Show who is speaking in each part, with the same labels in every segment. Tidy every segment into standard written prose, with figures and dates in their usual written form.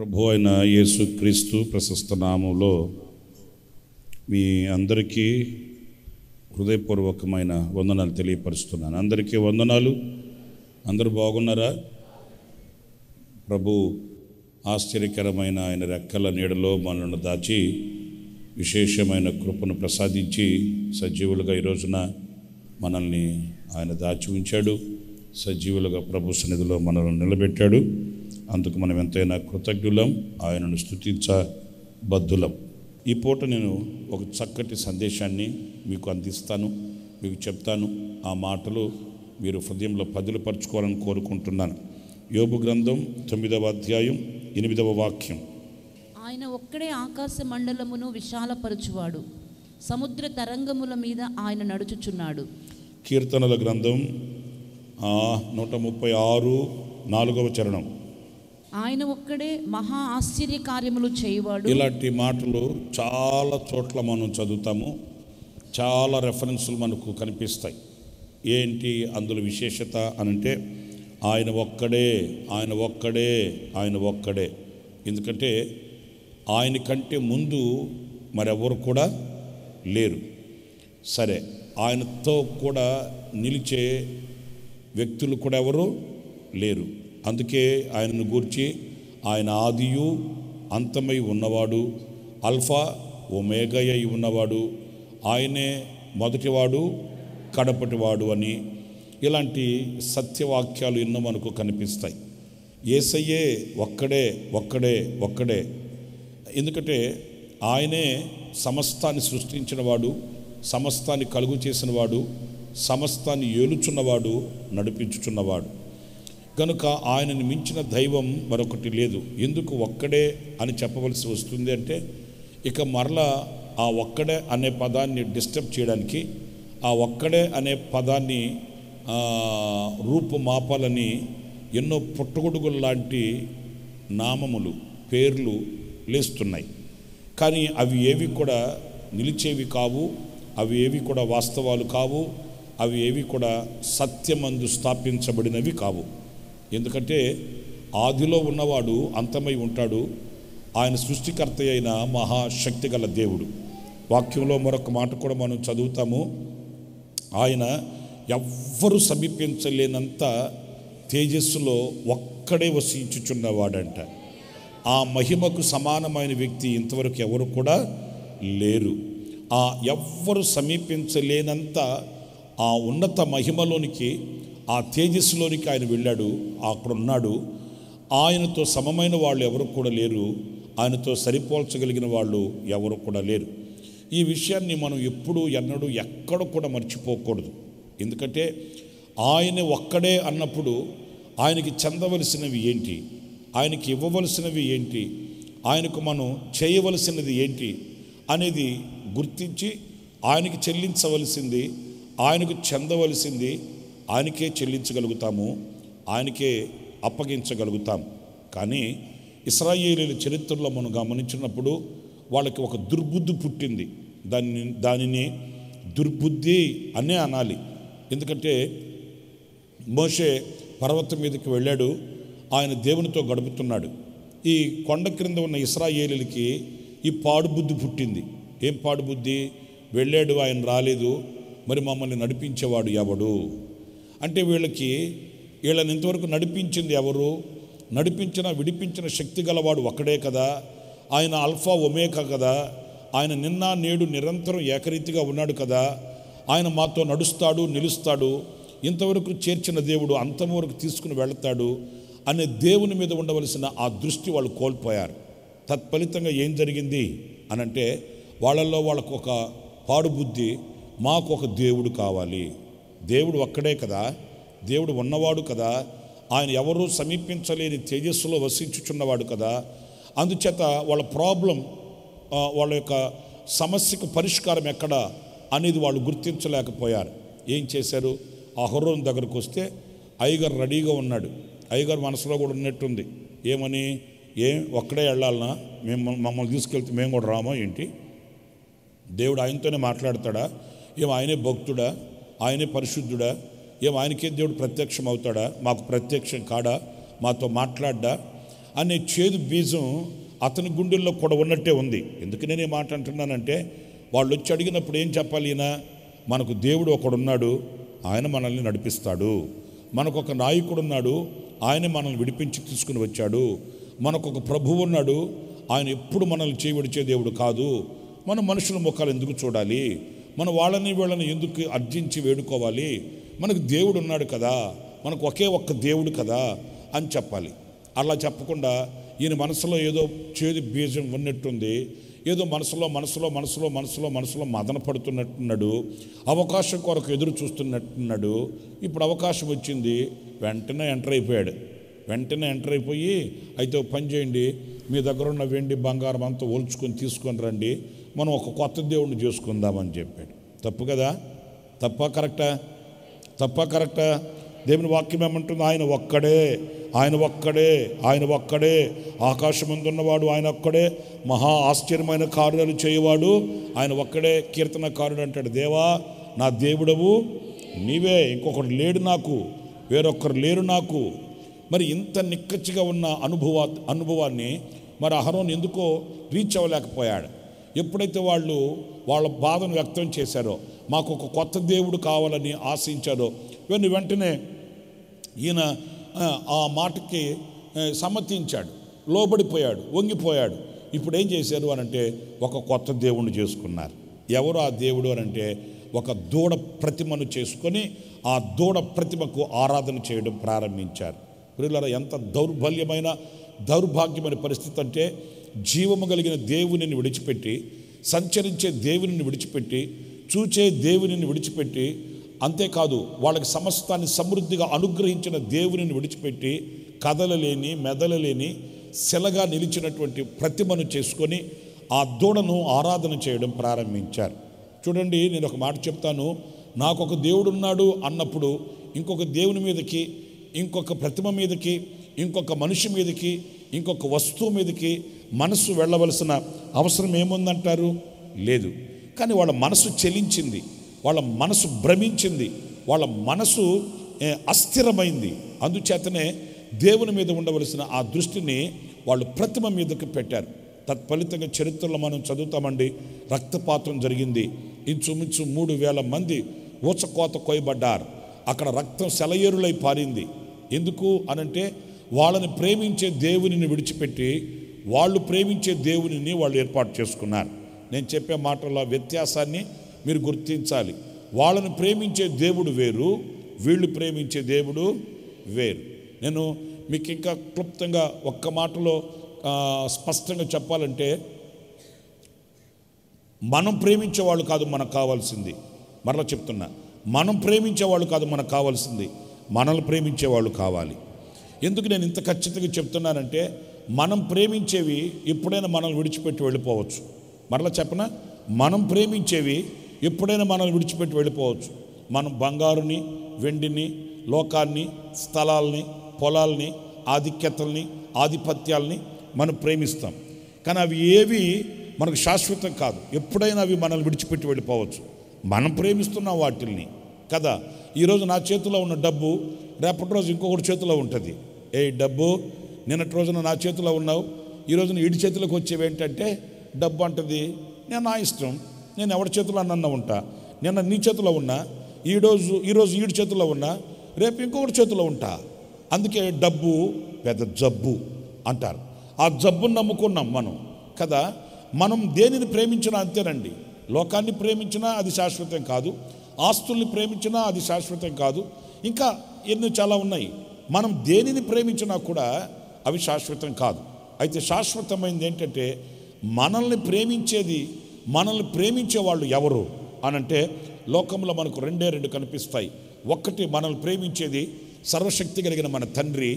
Speaker 1: ప్రభు అయిన యేసుక్రీస్తు ప్రశస్త నామంలో మీ అందరికీ హృదయపూర్వకమైన వందనాలు తెలియపరుస్తున్నాను. అందరికీ వందనాలు. అందరూ బాగున్నారా? ప్రభు ఆశ్చర్యకరమైన ఆయన రెక్కల నీడలో మనల్ని దాచి విశేషమైన కృపను ప్రసాదించి సజీవులుగా ఈ రోజున మనల్ని ఆయన దాచి ఉంచాడు. సజీవులుగా ప్రభు సన్నిధిలో మనల్ని నిలబెట్టాడు. అందుకు మనం ఎంతైనా కృతజ్ఞులం, ఆయనను స్తుతించబద్ధులం. ఈ పూట నేను ఒక చక్కటి సందేశాన్ని మీకు అందిస్తాను, మీకు చెప్తాను. ఆ మాటలు మీరు హృదయంలో పదిలపరచుకోవాలని కోరుకుంటున్నాను. యోబు గ్రంథం 9వ అధ్యాయం 8వ వాక్యం.
Speaker 2: ఆయన ఒక్కడే ఆకాశ మండలమును విశాలపరచువాడు, సముద్ర తరంగముల మీద ఆయన నడుచుచున్నాడు.
Speaker 1: కీర్తనల గ్రంథం 136 4వ చరణం.
Speaker 2: ఆయన ఒక్కడే మహా ఆశ్చర్య కార్యములు చేయవాడు.
Speaker 1: ఇలాంటి మాటలు చాలా చోట్ల మనం చదువుతాము. చాలా రెఫరెన్సులు మనకు కనిపిస్తాయి. ఏంటి అందులో విశేషత అనంటే ఆయన ఒక్కడే, ఆయన ఒక్కడే, ఆయన ఒక్కడే. ఎందుకంటే ఆయన కంటే ముందు మరెవరు కూడా లేరు. సరే, ఆయనతో కూడా నిలిచే వ్యక్తులు కూడా ఎవరు లేరు. అందుకే ఆయనను గూర్చి ఆయన ఆదియు అంతమై ఉన్నవాడు, అల్ఫా ఒమేగా అయి ఉన్నవాడు, ఆయనే మొదటివాడు కడపటివాడు అని ఇలాంటి సత్యవాక్యాలు ఎన్నో మనకు కనిపిస్తాయి. యేసయ్యే ఒక్కడే, ఒక్కడే, ఒక్కడే. ఎందుకంటే ఆయనే సమస్తాన్ని సృష్టించినవాడు, సమస్తాన్ని కలుగు చేసినవాడు, సమస్తాన్ని ఏలుచున్నవాడు, నడిపించుచున్నవాడు. కనుక ఆయనను మించిన దైవం మరొకటి లేదు. ఎందుకు ఒక్కడే అని చెప్పవలసి వస్తుంది అంటే, ఇక మరలా ఆ ఒక్కడే అనే పదాన్ని డిస్టర్బ్ చేయడానికి, ఆ ఒక్కడే అనే పదాన్ని రూపుమాపాలని ఎన్నో పుట్టగొడుగులు లాంటి నామములు, పేర్లు లేస్తున్నాయి. కానీ అవి ఏవి కూడా నిలిచేవి కావు, అవి ఏవి కూడా వాస్తవాలు కావు, అవి ఏవి కూడా సత్యమందు స్థాపించబడినవి కావు. ఎందుకంటే ఆదిలో ఉన్నవాడు అంతమై ఉంటాడు. ఆయన సృష్టికర్త అయిన మహాశక్తి గల దేవుడు. వాక్యంలో మరొక మాట కూడా మనం చదువుతాము. ఆయన ఎవ్వరూ సమీపించలేనంత తేజస్సులో ఒక్కడే వసించుచున్నవాడంట. ఆ మహిమకు సమానమైన వ్యక్తి ఇంతవరకు ఎవరు కూడా లేరు. ఆ ఎవ్వరు సమీపించలేనంత ఆ ఉన్నత మహిమలోనికి, ఆ తేజస్సులోనికి ఆయన వెళ్ళాడు. అక్కడ ఉన్నాడు. ఆయనతో సమమైన వాళ్ళు ఎవరు కూడా లేరు. ఆయనతో సరిపోల్చగలిగిన వాళ్ళు ఎవరు కూడా లేరు. ఈ విషయాన్ని మనం ఎప్పుడూ ఎన్నడూ ఎక్కడ కూడా మర్చిపోకూడదు. ఎందుకంటే ఆయన ఒక్కడే అన్నప్పుడు ఆయనకి చెందవలసినవి ఏంటి, ఆయనకి ఇవ్వవలసినవి ఏంటి, ఆయనకు మనం చేయవలసినది ఏంటి అనేది గుర్తించి ఆయనకి చెల్లించవలసింది, ఆయనకు చెందవలసింది ఆయనకే చెల్లించగలుగుతాము, ఆయనకే అప్పగించగలుగుతాం. కానీ ఇశ్రాయేలీయుల చరిత్రలో మనం గమనించినప్పుడు వాళ్ళకి ఒక దుర్బుద్ధి పుట్టింది. దానిని దుర్బుద్ధి అనే అనాలి. ఎందుకంటే మోషే పర్వతం మీదకి వెళ్ళాడు, ఆయన దేవునితో గడుపుతున్నాడు. ఈ కొండ క్రింద ఉన్న ఇశ్రాయేలీయులకి ఈ పాడుబుద్ధి పుట్టింది. ఏం పాడుబుద్ధి? వెళ్ళాడు, ఆయన రాలేదు, మరి మమ్మల్ని నడిపించేవాడు ఎవడు అంటే వీళ్ళని ఇంతవరకు నడిపించింది ఎవరు? నడిపించిన విడిపించిన శక్తి గలవాడు ఒక్కడే కదా. ఆయన అల్ఫా ఒమేగా కదా. ఆయన నిన్న నేడు నిరంతరం ఏకరీతిగా ఉన్నాడు కదా. ఆయన మాతో నడుస్తాడు, నిలుస్తాడు. ఇంతవరకు చేర్చిన దేవుడు అంతవరకు తీసుకుని వెళతాడు అనే దేవుని మీద ఉండవలసిన ఆ దృష్టి వాళ్ళు కోల్పోయారు. తత్ఫలితంగా ఏం జరిగింది అనంటే వాళ్ళల్లో వాళ్ళకు ఒక పాడుబుద్ధి, మాకు ఒక దేవుడు కావాలి. దేవుడు ఒక్కడే కదా, దేవుడు ఉన్నవాడు కదా, ఆయన ఎవరూ సమీపించలేని తేజస్సులో వసించుచున్నవాడు కదా. అందుచేత వాళ్ళ ప్రాబ్లం, వాళ్ళ యొక్క సమస్యకు పరిష్కారం ఎక్కడ అనేది వాళ్ళు గుర్తించలేకపోయారు. ఏం చేశారు? అహరోను దగ్గరకు వస్తే అయ్యగారు రెడీగా ఉన్నాడు. అయ్యగారు మనసులో కూడా ఉన్నట్టుంది. ఏమని? ఒక్కడే వెళ్ళాలనా? మమ్మల్ని తీసుకెళ్తే మేము కూడా రామా ఏంటి? దేవుడు ఆయనతోనే మాట్లాడతాడా? ఆయనే భక్తుడా? ఆయనే పరిశుద్ధుడా? ఆయనకే దేవుడు ప్రత్యక్షం అవుతాడా? మాకు ప్రత్యక్షం కాడా? మాతో మాట్లాడ్డా? అనే చేదు బీజం అతని గుండెల్లో కూడా ఉన్నట్టే ఉంది. ఎందుకు నేను ఈ మాట అంటున్నానంటే, వాళ్ళు వచ్చి అడిగినప్పుడు ఏం చెప్పాలి? ఈయన మనకు దేవుడు ఒకడున్నాడు, ఆయన మనల్ని నడిపిస్తాడు. మనకు ఒక నాయకుడు ఉన్నాడు, ఆయన మనల్ని విడిపించి తీసుకుని వచ్చాడు. మనకు ఒక ప్రభువు ఉన్నాడు, ఆయన ఎప్పుడు మనల్ని చేయవిడిచే దేవుడు కాదు. మనం మనుషుల ముఖాలు ఎందుకు చూడాలి? మనం వాళ్ళని వీళ్ళని ఎందుకు అర్జించి వేడుకోవాలి? మనకు దేవుడు ఉన్నాడు కదా, మనకు ఒకే ఒక్క దేవుడు కదా అని చెప్పాలి. అలా చెప్పకుండా ఈయన మనసులో ఏదో చేదు బీజం ఉన్నట్టుంది, ఏదో మనసులో మదన పడుతున్నట్టున్నాడు, అవకాశం కొరకు ఎదురు చూస్తున్నట్టున్నాడు. ఇప్పుడు అవకాశం వచ్చింది, వెంటనే ఎంటర్ అయిపోయి అయితే పని చేయండి, మీ దగ్గర ఉన్న వెండి బంగారం అంతా ఓల్చుకొని తీసుకొని రండి, మనం ఒక కొత్త దేవుడిని చేసుకుందామని చెప్పాడు. తప్పు కదా? తప్ప కరెక్టా? దేవుని వాక్యం ఏమంటుంది? ఆయన ఒక్కడే ఆకాశమందున్నవాడు, ఆయన ఒక్కడే మహా ఆశ్చర్యమైన కార్యాలు చేయవాడు, ఆయన ఒక్కడే. కీర్తనకారుడు అంటాడు, దేవా నా దేవుడవు నీవే, ఇంకొకరు లేడు నాకు, వేరొక్కరు లేరు నాకు. మరి ఇంత నిక్కచ్చిగా ఉన్న అనుభవాన్ని మరి అహరోను ఎందుకో రీచ్ అవ్వలేకపోయాడు. ఎప్పుడైతే వాళ్ళు వాళ్ళ బాధను వ్యక్తం చేశారో, మాకు ఒక కొత్త దేవుడు కావాలని ఆశించారో, వెంటనే ఈయన ఆ మాటకి సమ్మతించాడు, లోబడిపోయాడు, వంగిపోయాడు. ఇప్పుడు ఏం చేశారు అనంటే ఒక కొత్త దేవుణ్ణి చేసుకున్నారు. ఎవరు ఆ దేవుడు అనంటే ఒక దూడ ప్రతిమను చేసుకొని ఆ దూడ ప్రతిమకు ఆరాధన చేయడం ప్రారంభించారు. ప్రియులారా, ఎంత దౌర్భాగ్యమైన పరిస్థితి అంటే, జీవము కలిగిన దేవునిని విడిచిపెట్టి, సంచరించే దేవునిని విడిచిపెట్టి, చూచే దేవునిని విడిచిపెట్టి, అంతేకాదు వాళ్ళకి సమస్తాన్ని సమృద్ధిగా అనుగ్రహించిన దేవునిని విడిచిపెట్టి, కదలలేని మెదలలేని శిలగా నిలిచినటువంటి ప్రతిమను చేసుకొని ఆ దూడను ఆరాధన చేయడం ప్రారంభించారు. చూడండి, నేను ఒక మాట చెప్తాను. నాకు ఒక దేవుడు ఉన్నాడు అన్నప్పుడు ఇంకొక దేవుని మీదకి, ఇంకొక ప్రతిమ మీదకి, ఇంకొక మనిషి మీదకి, ఇంకొక వస్తువు మీదకి మనసు వెళ్ళవలసిన అవసరం ఏముందంటారు? లేదు. కానీ వాళ్ళ మనసు చెలించింది, వాళ్ళ మనసు భ్రమించింది, వాళ్ళ మనసు అస్థిరమైంది. అందుచేతనే దేవుని మీద ఉండవలసిన ఆ దృష్టిని వాళ్ళు ప్రతిమ మీదకి పెట్టారు. తత్ఫలితంగా చరిత్రలో మనం చదువుతామండి, రక్తపాతం జరిగింది. ఇంచుమించు 3,000 మంది ఊచకోత కోయబడ్డారు. అక్కడ రక్తం సెలయేరులై పారింది. ఎందుకు అనంటే వాళ్ళని ప్రేమించే దేవునిని విడిచిపెట్టి వాళ్ళు ప్రేమించే దేవునిని వాళ్ళు ఏర్పాటు చేసుకున్నారు. నేను చెప్పే మాటల్లో వ్యత్యాసాన్ని మీరు గుర్తించాలి. వాళ్ళని ప్రేమించే దేవుడు వేరు, వీళ్ళు ప్రేమించే దేవుడు వేరు. నేను మీకు ఇంకా క్లుప్తంగా ఒక్క మాటలో స్పష్టంగా చెప్పాలంటే, మనం ప్రేమించేవాళ్ళు కాదు మనకు కావాల్సింది. మరలా చెప్తున్నా, మనం ప్రేమించేవాళ్ళు కాదు మనకు కావాల్సింది, మనల్ని ప్రేమించేవాళ్ళు కావాలి. ఎందుకు నేను ఇంత ఖచ్చితంగా చెప్తున్నానంటే, మనం ప్రేమించేవి ఎప్పుడైనా మనల్ని విడిచిపెట్టి వెళ్ళిపోవచ్చు. మరలా చెప్పనా, మనం ప్రేమించేవి ఎప్పుడైనా మనల్ని విడిచిపెట్టి వెళ్ళిపోవచ్చు. మనం బంగారుని, వెండిని, లోకాన్ని, స్థలాల్ని, పొలాల్ని, ఆధిక్యతల్ని, ఆధిపత్యాల్ని మనం ప్రేమిస్తాం. కానీ అవి ఏవి మనకు శాశ్వతం కాదు. ఎప్పుడైనా అవి మనల్ని విడిచిపెట్టి వెళ్ళిపోవచ్చు. మనం ప్రేమిస్తున్నాం వాటిల్ని కదా. ఈరోజు నా చేతిలో ఉన్న డబ్బు రేపటి రోజు ఇంకొకటి చేతిలో ఉంటుంది. ఏ డబ్బు, నిన్నటి రోజున నా చేతిలో ఉన్నావు, ఈ రోజున ఈడి చేతిలోకి వచ్చేవి ఏంటంటే డబ్బు అంటది, నేను నా ఇష్టం, నేను ఎవరి చేతిలో అన్న ఉంటా. నిన్న నీ చేతిలో ఉన్నా, ఈరోజు ఈడి చేతిలో ఉన్నా, రేపు ఇంకొకటి చేతిలో ఉంటా. అందుకే డబ్బు పెద్ద జబ్బు అంటారు. ఆ జబ్బును నమ్ముకున్నాం మనం కదా. మనం దేనిని ప్రేమించినా అంతేనండి. లోకాన్ని ప్రేమించినా అది శాశ్వతం కాదు, ఆస్తుల్ని ప్రేమించినా అది శాశ్వతం కాదు, ఇంకా ఎన్నో చాలా ఉన్నాయి. మనం దేనిని ప్రేమించినా కూడా అవి శాశ్వతం కాదు. అయితే శాశ్వతమైనది ఏంటంటే, మనల్ని ప్రేమించే వాళ్ళు ఎవరు అనంటే, లోకంలో మనకు రెండు కనిపిస్తాయి. ఒకటి, మనల్ని ప్రేమించేది సర్వశక్తి కలిగిన మన తండ్రి.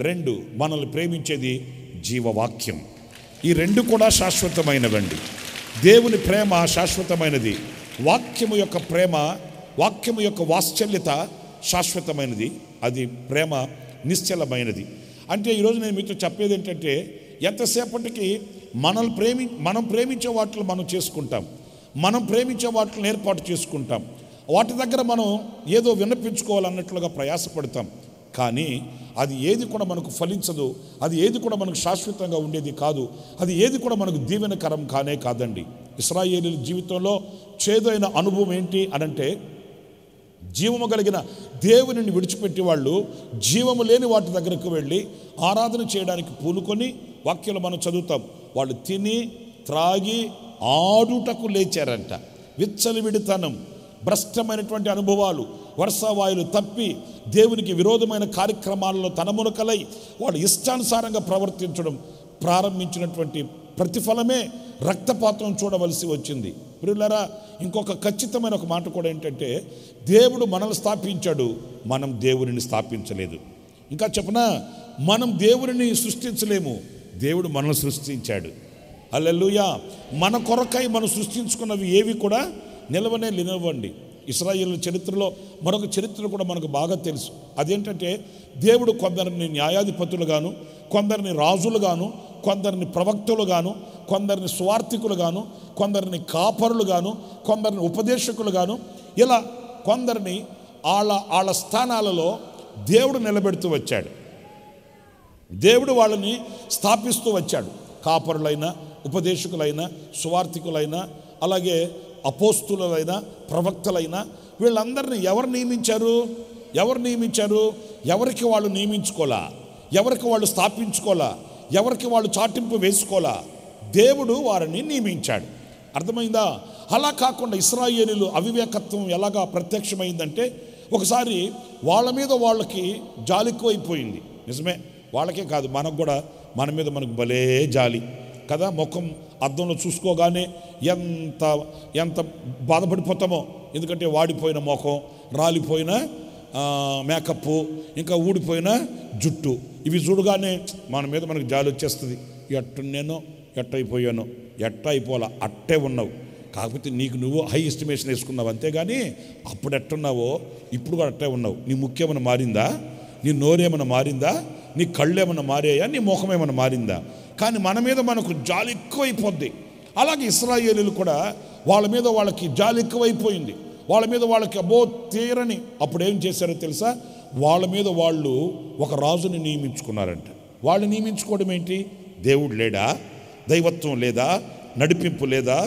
Speaker 1: 2, మనల్ని ప్రేమించేది జీవవాక్యం. ఈ 2 కూడా శాశ్వతమైనవండి. దేవుని ప్రేమ శాశ్వతమైనది, వాక్యము యొక్క ప్రేమ, వాక్యము యొక్క వాత్సల్యత శాశ్వతమైనది. అది ప్రేమ నిశ్చలమైనది. అంటే ఈరోజు నేను మీతో చెప్పేది ఏంటంటే, ఎంతసేపటికి మనం ప్రేమించే వాటిని మనం చేసుకుంటాం, మనం ప్రేమించే వాటిని ఏర్పాటు చేసుకుంటాం, వాటి దగ్గర మనం ఏదో విన్నపించుకోవాలన్నట్లుగా ప్రయాసపడతాం. కానీ అది ఏది కూడా మనకు ఫలించదు, అది ఏది కూడా మనకు శాశ్వతంగా ఉండేది కాదు, అది ఏది కూడా మనకు దీవెనకరం కానే కాదండి. ఇశ్రాయేలీయుల జీవితంలో చేదైన అనుభవం ఏంటి అనంటే, జీవము కలిగిన దేవునిని విడిచిపెట్టి వాళ్ళు జీవము లేని వాటి దగ్గరకు వెళ్ళి ఆరాధన చేయడానికి పూనుకొని, వాక్యాలు మనం చదువుతాం, వాళ్ళు తిని త్రాగి ఆడుటకు లేచారంట. విచ్చలవిడితనం, భ్రష్టమైనటువంటి అనుభవాలు, వర్షావాయులు తప్పి దేవునికి విరోధమైన కార్యక్రమాలలో తనమునకలై వాళ్ళు ఇష్టానుసారంగా ప్రవర్తించడం ప్రారంభించినటువంటి ప్రతిఫలమే రక్తపాతం చూడవలసి వచ్చింది. ప్రియులారా, ఇంకొక ఖచ్చితమైన ఒక మాట కూడా ఏంటంటే, దేవుడు మనల్ని స్థాపించాడు, మనం దేవునిని స్థాపించలేదు. ఇంకా చెప్పనా, మనం దేవునిని సృష్టించలేము, దేవుడు మనల్ని సృష్టించాడు. హల్లెలూయా. మన కొరకై మనం సృష్టించుకున్నవి ఏవి కూడా నిలవనివ్వండి. ఇశ్రాయేలు చరిత్రలో మరొక చరిత్ర కూడా మనకు బాగా తెలుసు. అదేంటంటే, దేవుడు కొందరిని న్యాయాధిపతులుగాను, కొందరిని రాజులుగాను, కొందరిని ప్రవక్తలుగాను, కొందరిని స్వార్థికులుగాను, కొందరిని కాపరులుగాను, కొందరిని ఉపదేశకులుగాను, ఇలా కొందరిని వాళ్ళ స్థానాలలో దేవుడు నిలబెడుతూ వచ్చాడు. దేవుడు వాళ్ళని స్థాపిస్తూ వచ్చాడు. కాపరులైనా, ఉపదేశకులైనా, సువార్థికులైనా, అలాగే అపోస్తులైనా, ప్రవక్తలైనా, వీళ్ళందరినీ ఎవరు నియమించారు? ఎవరికి వాళ్ళు నియమించుకోలా, ఎవరికి వాళ్ళు స్థాపించుకోలా, ఎవరికి వాళ్ళు చాటింపు వేసుకోలా, దేవుడు వారిని నియమించాడు. అర్థమైందా? అలా కాకుండా ఇశ్రాయేలీయులు అవివేకత్వం ఎలాగా ప్రత్యక్షమైందంటే, ఒకసారి వాళ్ళ మీద వాళ్ళకి జాలిక్కువైపోయింది. నిజమే, వాళ్ళకే కాదు, మనకు కూడా మన మీద మనకు భలే జాలి కదా. ముఖం అద్దంలో చూసుకోగానే ఎంత బాధపడిపోతామో, ఎందుకంటే వాడిపోయిన ముఖం, రాలిపోయిన మేకప్, ఇంకా ఊడిపోయిన జుట్టు, ఇవి చూడగానే మన మీద మనకు జాలి వచ్చేస్తుంది. ఎట్టున్నానో, ఎట్టయిపోయానో, అయిపోలా, అట్టే ఉన్నావు. కాకపోతే నీకు నువ్వు హై ఎస్టిమేషన్ వేసుకున్నావు, అంతేగాని అప్పుడు ఎట్టున్నావో ఇప్పుడు కూడా అట్టే ఉన్నావు. నీ ముఖ్యమన్నా మారిందా? నీ నోరేమన్నా మారిందా? నీ కళ్ళు ఏమన్నా మారాయా? నీ ముఖం ఏమన్నా మారిందా? కానీ మన మీద మనకు జాలి ఎక్కువైపోద్ది. అలాగే ఇశ్రాయేలీయులు కూడా వాళ్ళ మీద వాళ్ళకి జాలి ఎక్కువైపోయింది. వాళ్ళ మీద వాళ్ళకి అబ్బో తీరని. అప్పుడు ఏం చేశారో తెలుసా? వాళ్ళ మీద వాళ్ళు ఒక రాజుని నియమించుకున్నారంట. వాళ్ళు నియమించుకోవడం ఏంటి? దేవుడు లేడా? దైవత్వం లేదా? నడిపింపు లేదా?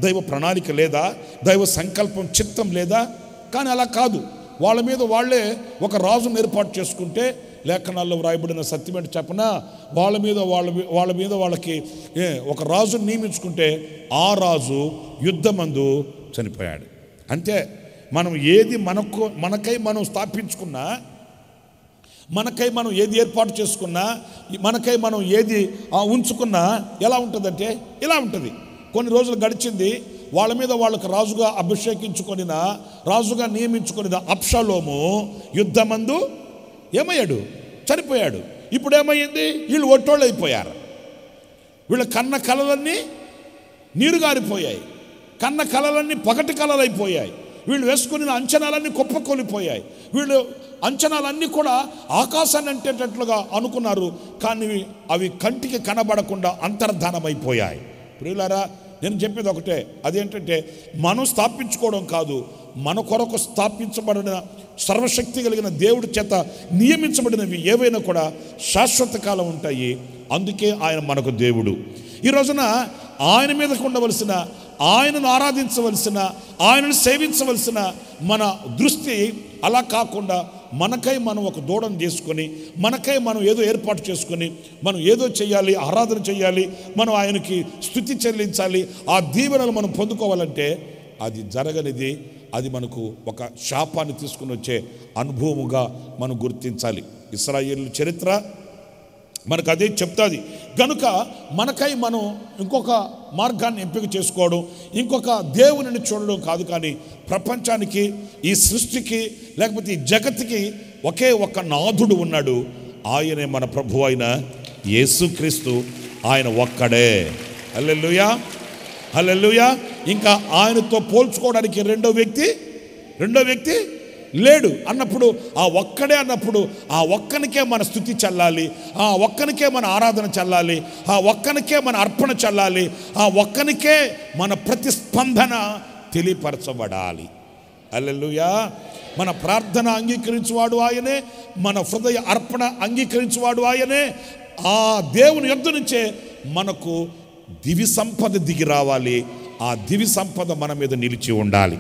Speaker 1: దైవ ప్రణాళిక లేదా? దైవ సంకల్పం, చిత్తం లేదా? కానీ అలా కాదు. వాళ్ళ మీద వాళ్ళే ఒక రాజును ఏర్పాటు చేసుకుంటే, లేఖనాల్లో వ్రాయబడిన సత్యమేంటి చెప్పనా, వాళ్ళ మీద వాళ్ళకి ఒక రాజును నియమించుకుంటే ఆ రాజు యుద్ధమందు చనిపోయాడు. అంతే. మనం ఏది మనకై మనం స్థాపించుకున్నా, మనకై మనం ఏది ఏర్పాటు చేసుకున్నా, మనకై మనం ఏది ఉంచుకున్నా ఎలా ఉంటుందంటే ఇలా ఉంటుంది. కొన్ని రోజులు గడిచింది, వాళ్ళ మీద వాళ్ళకు రాజుగా అభిషేకించుకొనిన, రాజుగా నియమించుకొనిన అబ్షాలోము యుద్ధమందు ఏమయ్యాడు? చనిపోయాడు. ఇప్పుడు ఏమయ్యింది? వీళ్ళు ఒట్టోళ్ళు అయిపోయారు. వీళ్ళ కన్న కలలన్నీ నీరుగారిపోయాయి, కన్న కలలన్నీ పగటి కలలైపోయాయి. వీళ్ళు వేసుకున్న అంచనాలన్నీ కుప్పకూలిపోయాయి. వీళ్ళు అంచనాలన్నీ కూడా ఆకాశాన్ని అంటేటట్లుగా అనుకున్నారు, కానీ అవి కంటికి కనబడకుండా అంతర్ధానమైపోయాయి. ప్రియులారా, నేను చెప్పేది ఒకటే, అదేంటంటే మనం స్థాపించుకోవడం కాదు, మన కొరకు స్థాపించబడిన సర్వశక్తి కలిగిన దేవుడి చేత నియమించబడినవి ఏవైనా కూడా శాశ్వత కాలం ఉంటాయి. అందుకే ఆయన మనకు దేవుడు. ఈ రోజున ఆయన మీదకు ఉండవలసిన, ఆయనను ఆరాధించవలసిన, ఆయనను సేవించవలసిన మన దృష్టి అలా కాకుండా మనకై మనం ఒక దూడం చేసుకొని, మనకై మనం ఏదో ఏర్పాటు చేసుకొని, మనం ఏదో చేయాలి, ఆరాధన చేయాలి, మనం ఆయనకి స్తుతి చెల్లించాలి, ఆ దీవెనలు మనం పొందుకోవాలంటే అది జరగనిది. అది మనకు ఒక శాపాన్ని తీసుకుని వచ్చే అనుభవముగా మనం గుర్తించాలి. ఇశ్రాయేలు చరిత్ర మనకు అదే చెప్తుంది. కనుక మనకై మనం ఇంకొక మార్గాన్ని ఎంపిక చేసుకోవడం, ఇంకొక దేవునిని చూడడం కాదు, కానీ ప్రపంచానికి, ఈ సృష్టికి, లేకపోతే ఈ జగత్తుకి ఒకే ఒక్క నాథుడు ఉన్నాడు. ఆయనే మన ప్రభు అయిన యేసుక్రీస్తు. ఆయన ఒక్కడే. హల్లెలూయా, హల్లెలూయా. ఇంకా ఆయనతో పోల్చుకోవడానికి రెండో వ్యక్తి లేడు అన్నప్పుడు, ఆ ఒక్కడే అన్నప్పుడు ఆ ఒక్కనికే మన స్తుతి చల్లాలి, ఆ ఒక్కనికే మన ఆరాధన చల్లాలి, ఆ ఒక్కనికే మన అర్పణ చల్లాలి, ఆ ఒక్కనికే మన ప్రతిస్పందన తెలియపరచబడాలి. హల్లెలూయా. మన ప్రార్థన అంగీకరించువాడు ఆయనే, మన హృదయ అర్పణ అంగీకరించువాడు ఆయనే. ఆ దేవుని యొద్ద నుంచే మనకు దివి సంపద దిగి రావాలి. ఆ దివి సంపద మన మీద నిలిచి ఉండాలి.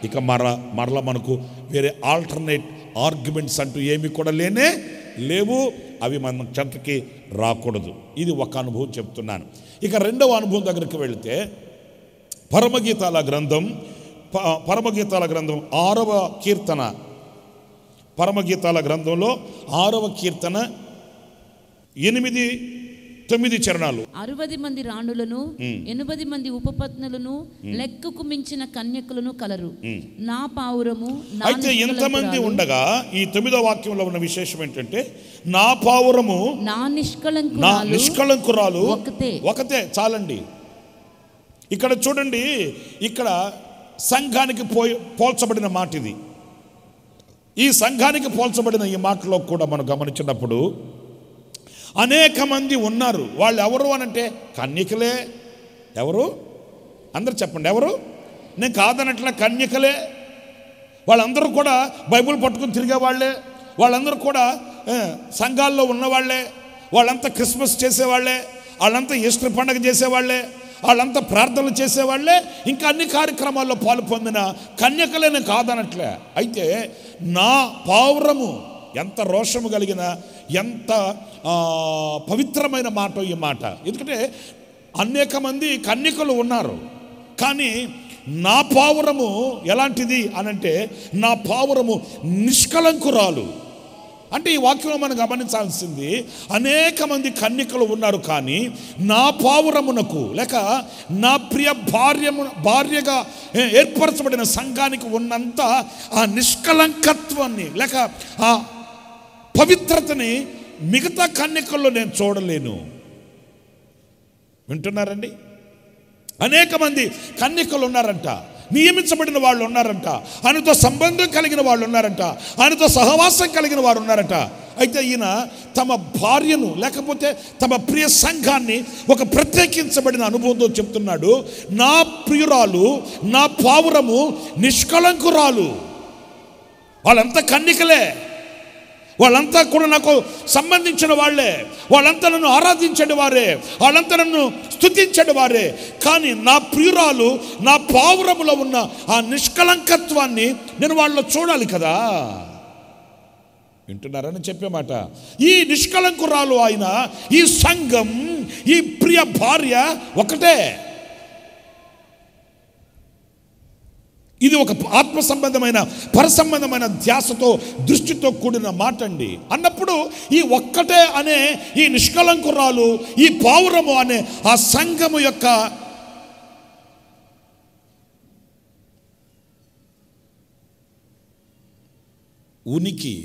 Speaker 1: ఇక మరలా మనకు వేరే ఆల్టర్నేట్ ఆర్గ్యుమెంట్స్ అంటూ ఏమి కూడా లేవు. అవి మన చెంతకి రాకూడదు. ఇది ఒక అనుభవం చెప్తున్నాను. ఇక రెండవ అనుభవం దగ్గరికి వెళితే పరమగీతాల గ్రంథం 6వ కీర్తన, పరమగీతాల గ్రంథంలో 6వ కీర్తన 8-9 చరణాలు. 60
Speaker 2: మంది రాణులను 80 మంది ఉపపత్నులను లెక్కకు మించిన కన్యకులను కలరు. నా పావురము.
Speaker 1: అయితే ఎంతమంది ఉండగా ఈ 9వ వాక్యంలో ఉన్న విశేషం ఏంటంటే నా పావురము
Speaker 2: నా
Speaker 1: నిష్కళంకురాలు ఒకతే చాలండి. ఇక్కడ చూడండి, ఇక్కడ సంఘానికి పోల్చబడిన మాట ఇది. ఈ సంఘానికి పోల్చబడిన ఈ మాటలో కూడా మనం గమనించినప్పుడు అనేక మంది ఉన్నారు. వాళ్ళు ఎవరు అనంటే కన్యకలే. ఎవరు? అందరు చెప్పండి, ఎవరు? నేను కాదనట్ల కన్యకలే. వాళ్ళందరూ కూడా బైబిల్ పట్టుకుని తిరిగే వాళ్ళే. వాళ్ళందరూ కూడా సంఘాల్లో ఉన్నవాళ్లే. వాళ్ళంతా క్రిస్మస్ చేసేవాళ్లే, వాళ్ళంతా ఈస్టర్ పండుగ చేసేవాళ్లే, వాళ్ళంతా ప్రార్థనలు చేసేవాళ్లే, ఇంకా అన్ని కార్యక్రమాల్లో పాలు పొందిన కన్యకలేని కాదనట్లే. అయితే నా పావురము, ఎంత రోషము కలిగిన, ఎంత పవిత్రమైన మాట ఈ మాట. ఎందుకంటే అనేక మంది కన్యకలు ఉన్నారు, కానీ నా పావురము ఎలాంటిది అనంటే నా పావురము నిష్కళంకురాలు. అంటే ఈ వాక్యంలో మనం గమనించాల్సింది, అనేక మంది కన్యకలు ఉన్నారు, కానీ నా పావురమునకు లేక నా ప్రియ భార్యగా ఏర్పరచబడిన సంఘానికి ఉన్నంత ఆ నిష్కళంకత్వాన్ని లేక ఆ పవిత్రతని మిగతా కన్యకల్లో నేను చూడలేను. వింటున్నారండి? అనేక మంది కన్యకలు ఉన్నారంట, నియమించబడిన వాళ్ళు ఉన్నారంట, ఆయనతో సంబంధం కలిగిన వాళ్ళు ఉన్నారంట, ఆయనతో సహవాసం కలిగిన వారు ఉన్నారట. అయితే ఈయన తమ భార్యను లేకపోతే తమ ప్రియ సంఘాన్ని ఒక ప్రత్యేకించబడిన అనుభవంతో చెప్తున్నాడు. నా ప్రియురాలు, నా పావురము నిష్కళంకురాలు. వాళ్ళంతా కన్యకలే, వాళ్ళంతా కూడా నాకు సంబంధించిన వాళ్ళే, వాళ్ళంతా నన్ను ఆరాధించండి వారే, వాళ్ళంతా నన్ను స్తుతించండి వారే. కానీ నా ప్రియురాలు, నా పావురములో ఉన్న ఆ నిష్కళంకత్వాన్ని నేను వాళ్ళలో చూడాలి కదా. వింటున్నారని చెప్పే మాట. ఈ నిష్కళంకురాలు ఆయన, ఈ సంఘం, ఈ ప్రియ భార్య ఒకటే. ఇది ఒక ఆత్మ సంబంధమైన పరసంబంధమైన ధ్యాసతో దృష్టితో కూడిన మాట అండి. అన్నప్పుడు ఈ ఒక్కటే అనే ఈ నిష్కళంకురాలు, ఈ పావురము అనే ఆ సంఘము యొక్క ఉనికి,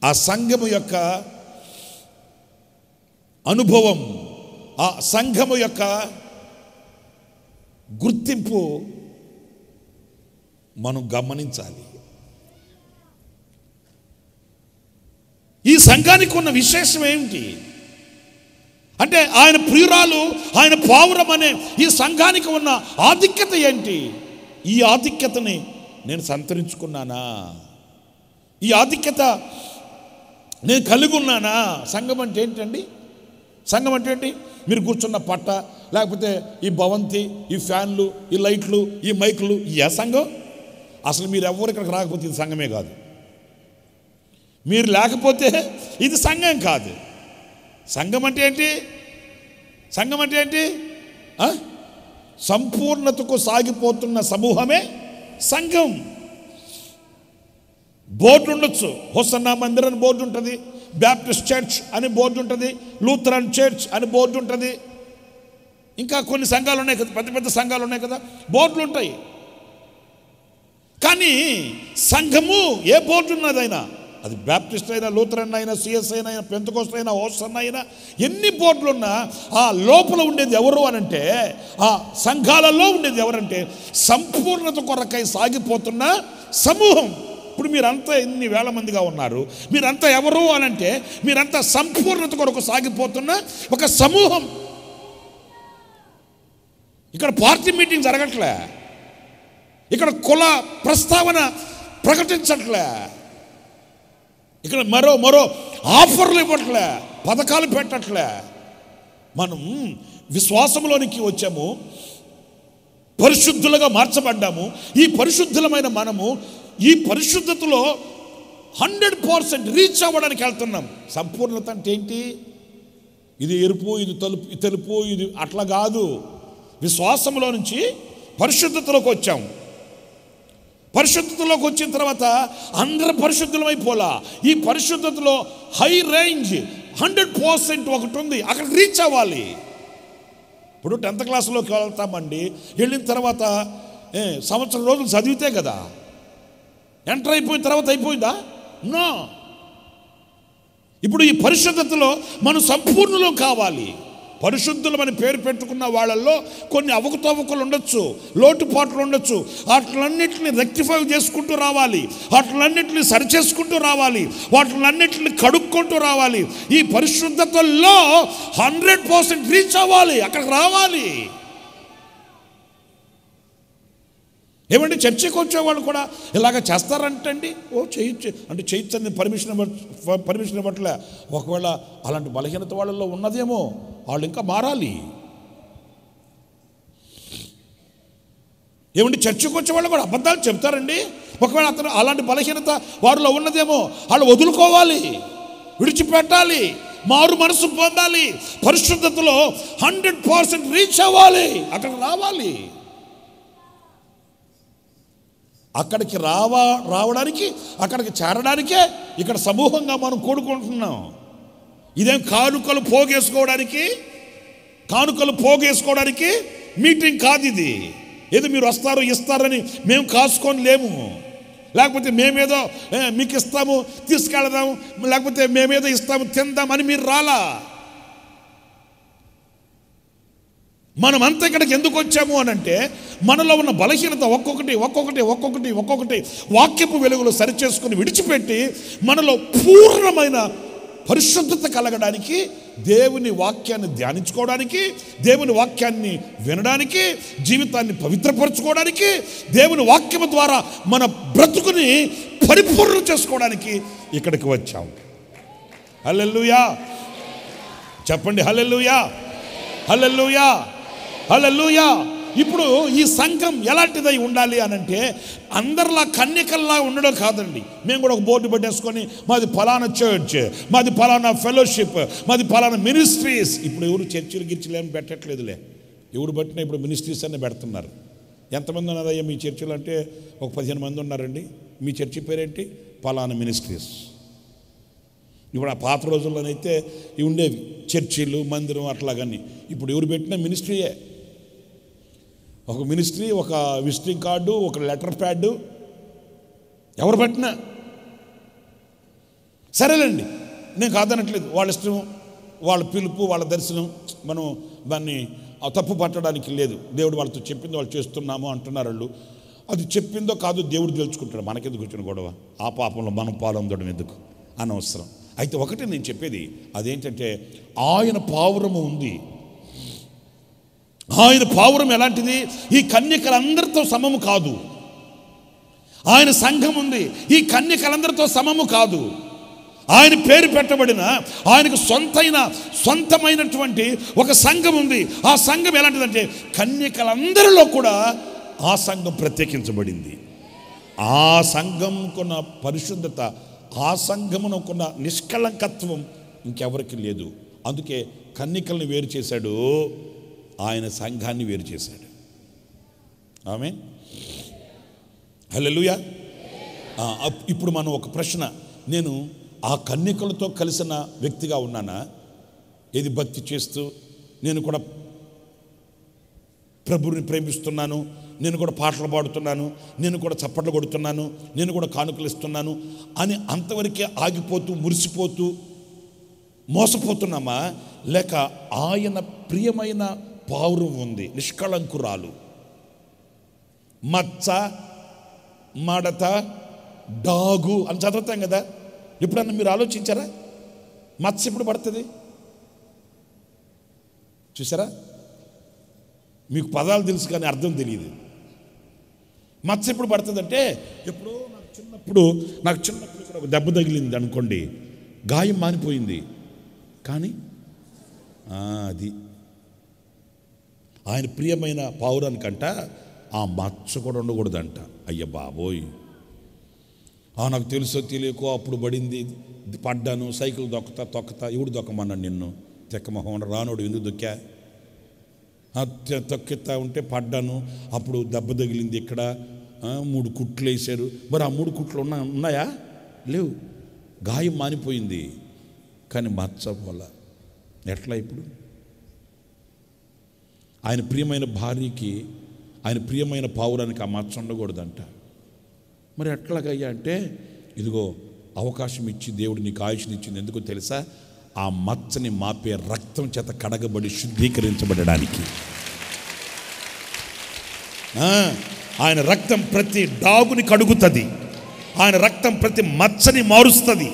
Speaker 1: ఆ సంఘము యొక్క అనుభవం, ఆ సంఘము యొక్క గుర్తింపు మనం గమనించాలి. ఈ సంఘానికి ఉన్న విశేషం ఏమిటి అంటే ఆయన ప్రియురాలు, ఆయన పావురం అనే ఈ సంఘానికి ఉన్న ఆధిక్యత ఏంటి? ఈ ఆధిక్యతని నేను సంతరించుకున్నానా? ఈ ఆధిక్యత నేను కలిగి ఉన్నానా? సంఘం అంటే ఏంటండి? సంఘం అంటే ఏంటి? మీరు కూర్చున్న పట్ట, లేకపోతే ఈ భవంతి, ఈ ఫ్యాన్లు, ఈ లైట్లు, ఈ మైకులు, ఏ సంఘం? అసలు మీరు ఎవరు ఇక్కడికి రాకపోతే ఇది సంఘమే కాదు. మీరు లేకపోతే ఇది సంఘం కాదు. సంఘం అంటే ఏంటి? సంఘం అంటే ఏంటి? సంపూర్ణతకు సాగిపోతున్న సమూహమే సంఘం. బోర్డు ఉండొచ్చు, హోసన్నా మందిర్ అని బోర్డు ఉంటుంది, బ్యాప్టిస్ట్ చర్చ్ అని బోర్డు ఉంటుంది, లూథరన్ చర్చ్ అని బోర్డు ఉంటుంది, ఇంకా కొన్ని సంఘాలు ఉన్నాయి కదా, పెద్ద పెద్ద సంఘాలు ఉన్నాయి కదా, బోర్డులు ఉంటాయి. కానీ సంఘము ఏ బోర్డు ఉన్నదైనా, అది బ్యాప్టిస్ట్ అయినా, లూథరన్ అయినా, సిఎస్ అయినా, పెంతెకోస్తు అయినా, హోసన్నా అయినా, ఎన్ని బోర్డులున్నా ఆ లోపల ఉండేది ఎవరు అనంటే, ఆ సంఘాలలో ఉండేది ఎవరంటే సంపూర్ణత కొరకై సాగిపోతున్న సమూహం. ఇప్పుడు మీరంతా ఎన్ని వేల మందిగా ఉన్నారు, మీరంతా ఎవరు అనంటే మీరంతా సంపూర్ణత కొరకు సాగిపోతున్న ఒక సమూహం. ఇక్కడ పార్టీ మీటింగ్ జరగట్లే, ఇక్కడ కుల ప్రస్తావన ప్రకటించట్లే, ఇక్కడ మరో మరో ఆఫర్లు ఇవ్వట్లే, పథకాలు పెట్టట్లే. మనం విశ్వాసంలోనికి వచ్చాము, పరిశుద్ధులుగా మార్చబడ్డాము. ఈ పరిశుద్ధులమైన మనము ఈ పరిశుద్ధతలో 100% రీచ్ అవ్వడానికి వెళ్తున్నాం. సంపూర్ణత అంటే ఏంటి? ఇది ఎరుపు, ఇది తెలుపు, ఇది అట్లా కాదు. విశ్వాసంలో నుంచి పరిశుద్ధతలోకి వచ్చాం. పరిశుద్ధతలోకి వచ్చిన తర్వాత అందరూ పరిశుద్ధులమైపోలా. ఈ పరిశుద్ధతలో హై రేంజ్ 100% ఒకటి ఉంది, అక్కడ రీచ్ అవ్వాలి. ఇప్పుడు 10th క్లాస్లోకి వెళ్తామండి, వెళ్ళిన తర్వాత సంవత్సరం రోజులు చదివితే కదా ఎంటర్ అయిపోయిన తర్వాత అయిపోయిందా? నో. ఇప్పుడు ఈ పరిశుద్ధతలో మనం సంపూర్ణలో కావాలి. పరిశుద్ధులమని పేరు పెట్టుకున్న వాళ్ళల్లో కొన్ని అవకతవకలు ఉండొచ్చు, లోటుపాట్లు ఉండొచ్చు. వాటిలన్నింటినీ రెక్టిఫై చేసుకుంటూ రావాలి, వాటిలన్నింటినీ సరిచేసుకుంటూ రావాలి, వాటిలన్నింటినీ కడుక్కుంటూ రావాలి. ఈ పరిశుద్ధతలో 100% రీచ్ అవ్వాలి, అక్కడికి రావాలి. ఏమంటే చర్చకి వచ్చేవాళ్ళు కూడా ఇలాగ చేస్తారంటండి. చేయొచ్చు అంటే చేయొచ్చు అని పర్మిషన్ ఇవ్వట్లే. ఒకవేళ అలాంటి బలహీనత వాళ్ళల్లో ఉన్నదేమో, వాళ్ళు ఇంకా మారాలి. ఏమంటే చర్చకు వచ్చే వాళ్ళు కూడా అబద్ధాలు చెప్తారండి. ఒకవేళ అతను అలాంటి బలహీనత వారిలో ఉన్నదేమో, వాళ్ళు వదులుకోవాలి, విడిచిపెట్టాలి, మారు మనసు పొందాలి. పరిశుద్ధతలో 100% రీచ్ అవ్వాలి, అక్కడికి రావాలి. అక్కడికి రావడానికి, అక్కడికి చేరడానికే ఇక్కడ సమూహంగా మనం కూడుకుంటున్నాం. ఇదేం కానుకలు పోగేసుకోవడానికి మీటింగ్ కాదు ఇది. ఏదో మీరు వస్తారు ఇస్తారని మేము కాసుకొని లేము, లేకపోతే మేమేదో మీకు ఇస్తాము తీసుకెళదాం, లేకపోతే మేమేదో ఇస్తాము తిందామని మీరు రాలా. మనమంతా ఇక్కడికి ఎందుకు వచ్చాము అని అంటే, మనలో ఉన్న బలహీనత ఒక్కొక్కటి వాక్యపు వెలుగులో సరిచేసుకుని విడిచిపెట్టి మనలో పూర్ణమైన పరిశుద్ధత కలగడానికి, దేవుని వాక్యాన్ని ధ్యానించుకోవడానికి, దేవుని వాక్యాన్ని వినడానికి, జీవితాన్ని పవిత్రపరచుకోవడానికి, దేవుని వాక్యము ద్వారా మన బ్రతుకుని పరిపూర్ణ చేసుకోవడానికి ఇక్కడికి వచ్చాం. హల్లెలూయా చెప్పండి. హల్లెలూయా, హల్లెలూయా, హల్లెలూయా. ఇప్పుడు ఈ సంఘం ఎలాంటిదై ఉండాలి అని అంటే, అందరిలా కన్యకల్లా ఉండడం కాదండి. మేము కూడా ఒక బోర్డు పెట్టేసుకొని మాది ఫలానా చర్చ్, మాది ఫలానా ఫెలోషిప్, మాది ఫలానా మినిస్ట్రీస్. ఇప్పుడు ఎవరు చర్చిలు గిర్చిలు ఏమి పెట్టట్లేదులే, ఎవరు పట్టినా ఇప్పుడు మినిస్ట్రీస్ అన్నీ పెడుతున్నారు. ఎంతమంది ఉన్నారయ్యా మీ చర్చిలు అంటే? ఒక 15 మంది ఉన్నారండి. మీ చర్చి పేరేంటి? ఫలానా మినిస్ట్రీస్. ఇప్పుడు ఆ పాత రోజుల్లోనైతే ఇవి ఉండేవి చర్చిలు, మందిరం అట్లాగని. ఇప్పుడు ఎవరు పెట్టినా మినిస్ట్రీయే. ఒక మినిస్ట్రీ, ఒక విజిటింగ్ కార్డు, ఒక లెటర్ ప్యాడ్, ఎవరు పెట్టినా సరేలేండి, నేను కాదనట్లేదు. వాళ్ళ ఇష్టం, వాళ్ళ పిలుపు, వాళ్ళ దర్శనం. మనం దాన్ని తప్పు పట్టడానికి లేదు. దేవుడు వాళ్ళతో చెప్పింది వాళ్ళు చేస్తున్నాము అంటున్నారు వాళ్ళు. అది చెప్పిందో కాదు దేవుడు తెలుసుకుంటాడు. మనకెందుకు వచ్చిన గొడవ? ఆ పాపంలో మనం పాలొందడం ఎందుకు? అనవసరం. అయితే ఒకటి నేను చెప్పేది అదేంటంటే, ఆయన పావురము ఉంది. ఆయన పావురం ఎలాంటిది? ఈ కన్యకలందరితో సమము కాదు. ఆయన సంఘం ఉంది, ఈ కన్యకలందరితో సమము కాదు. ఆయన పేరు పెట్టబడిన, ఆయనకు సొంతమైనటువంటి ఒక సంఘం ఉంది. ఆ సంఘం ఎలాంటిదంటే, కన్యకలందరిలో కూడా ఆ సంఘం ప్రత్యేకించబడింది. ఆ సంఘంకున్న పరిశుద్ధత, ఆ సంఘమునకున్న నిష్కళంకత్వం ఇంకెవరికి లేదు. అందుకే కన్యకల్ని వేరు చేశాడు, ఆయన సంఘాన్ని వేరు చేశాడు. ఆమేన్, హల్లెలూయా. ఇప్పుడు మనం ఒక ప్రశ్న, నేను ఆ కన్యకలతో కలిసిన వ్యక్తిగా ఉన్నానా? ఏది భక్తి చేస్తూ నేను కూడా ప్రభువుని ప్రేమిస్తున్నాను, నేను కూడా పాటలు పాడుతున్నాను, నేను కూడా చప్పట్లు కొడుతున్నాను, నేను కూడా కానుకలు ఇస్తున్నాను అని అంతవరకే ఆగిపోతూ మురిసిపోతూ మోసపోతున్నామా? లేక ఆయన ప్రియమైన పావురం ఉంది, నిష్కళంకురాలు, మచ్చ మడత డాగు అని చదువుతాం కదా. ఎప్పుడన్నా మీరు ఆలోచించారా? మచ్చ ఎప్పుడు పడుతుంది చూసారా? మీకు పదాలు తెలుసు కానీ అర్థం తెలియదు. మచ్చ ఎప్పుడు పడుతుందంటే, ఎప్పుడో నాకు నాకు చిన్నప్పుడు ఇక్కడ ఒక దెబ్బ తగిలింది అనుకోండి, గాయం మానిపోయింది, కానీ అది ఆయన ప్రియమైన పావురానికంట ఆ మచ్చ కూడా ఉండకూడదంట. అయ్య బాబోయ్, నాకు తెలుసో తెలియకో అప్పుడు పడింది, పడ్డాను, సైకిల్ తొక్కతా ఎవడు దొక్కమన్నాడు నిన్ను? తెక్కమొహం రానోడు ఎందుకు దొక్కా? తొక్కితా ఉంటే పడ్డాను, అప్పుడు దెబ్బ తగిలింది, ఇక్కడ 3 కుట్లు వేశారు. మరి ఆ 3 కుట్లు ఉన్నాయా? లేవు. గాయం మానిపోయింది, కానీ మచ్చ వల్ల ఎట్లా ఇప్పుడు? ఆయన ప్రియమైన భార్యకి, ఆయన ప్రియమైన పావురానికి ఆ మచ్చ ఉండకూడదంట. మరి ఎట్లాగయ్యా అంటే, ఇదిగో అవకాశం ఇచ్చి దేవుడు నీకు ఆయుష్ని ఇచ్చింది. ఎందుకో తెలుసా? ఆ మచ్చని మాపే రక్తం చేత కడగబడి శుద్ధీకరించబడడానికి. ఆయన రక్తం ప్రతి డాగుని కడుగుతుంది, ఆయన రక్తం ప్రతి మచ్చని మారుస్తుంది,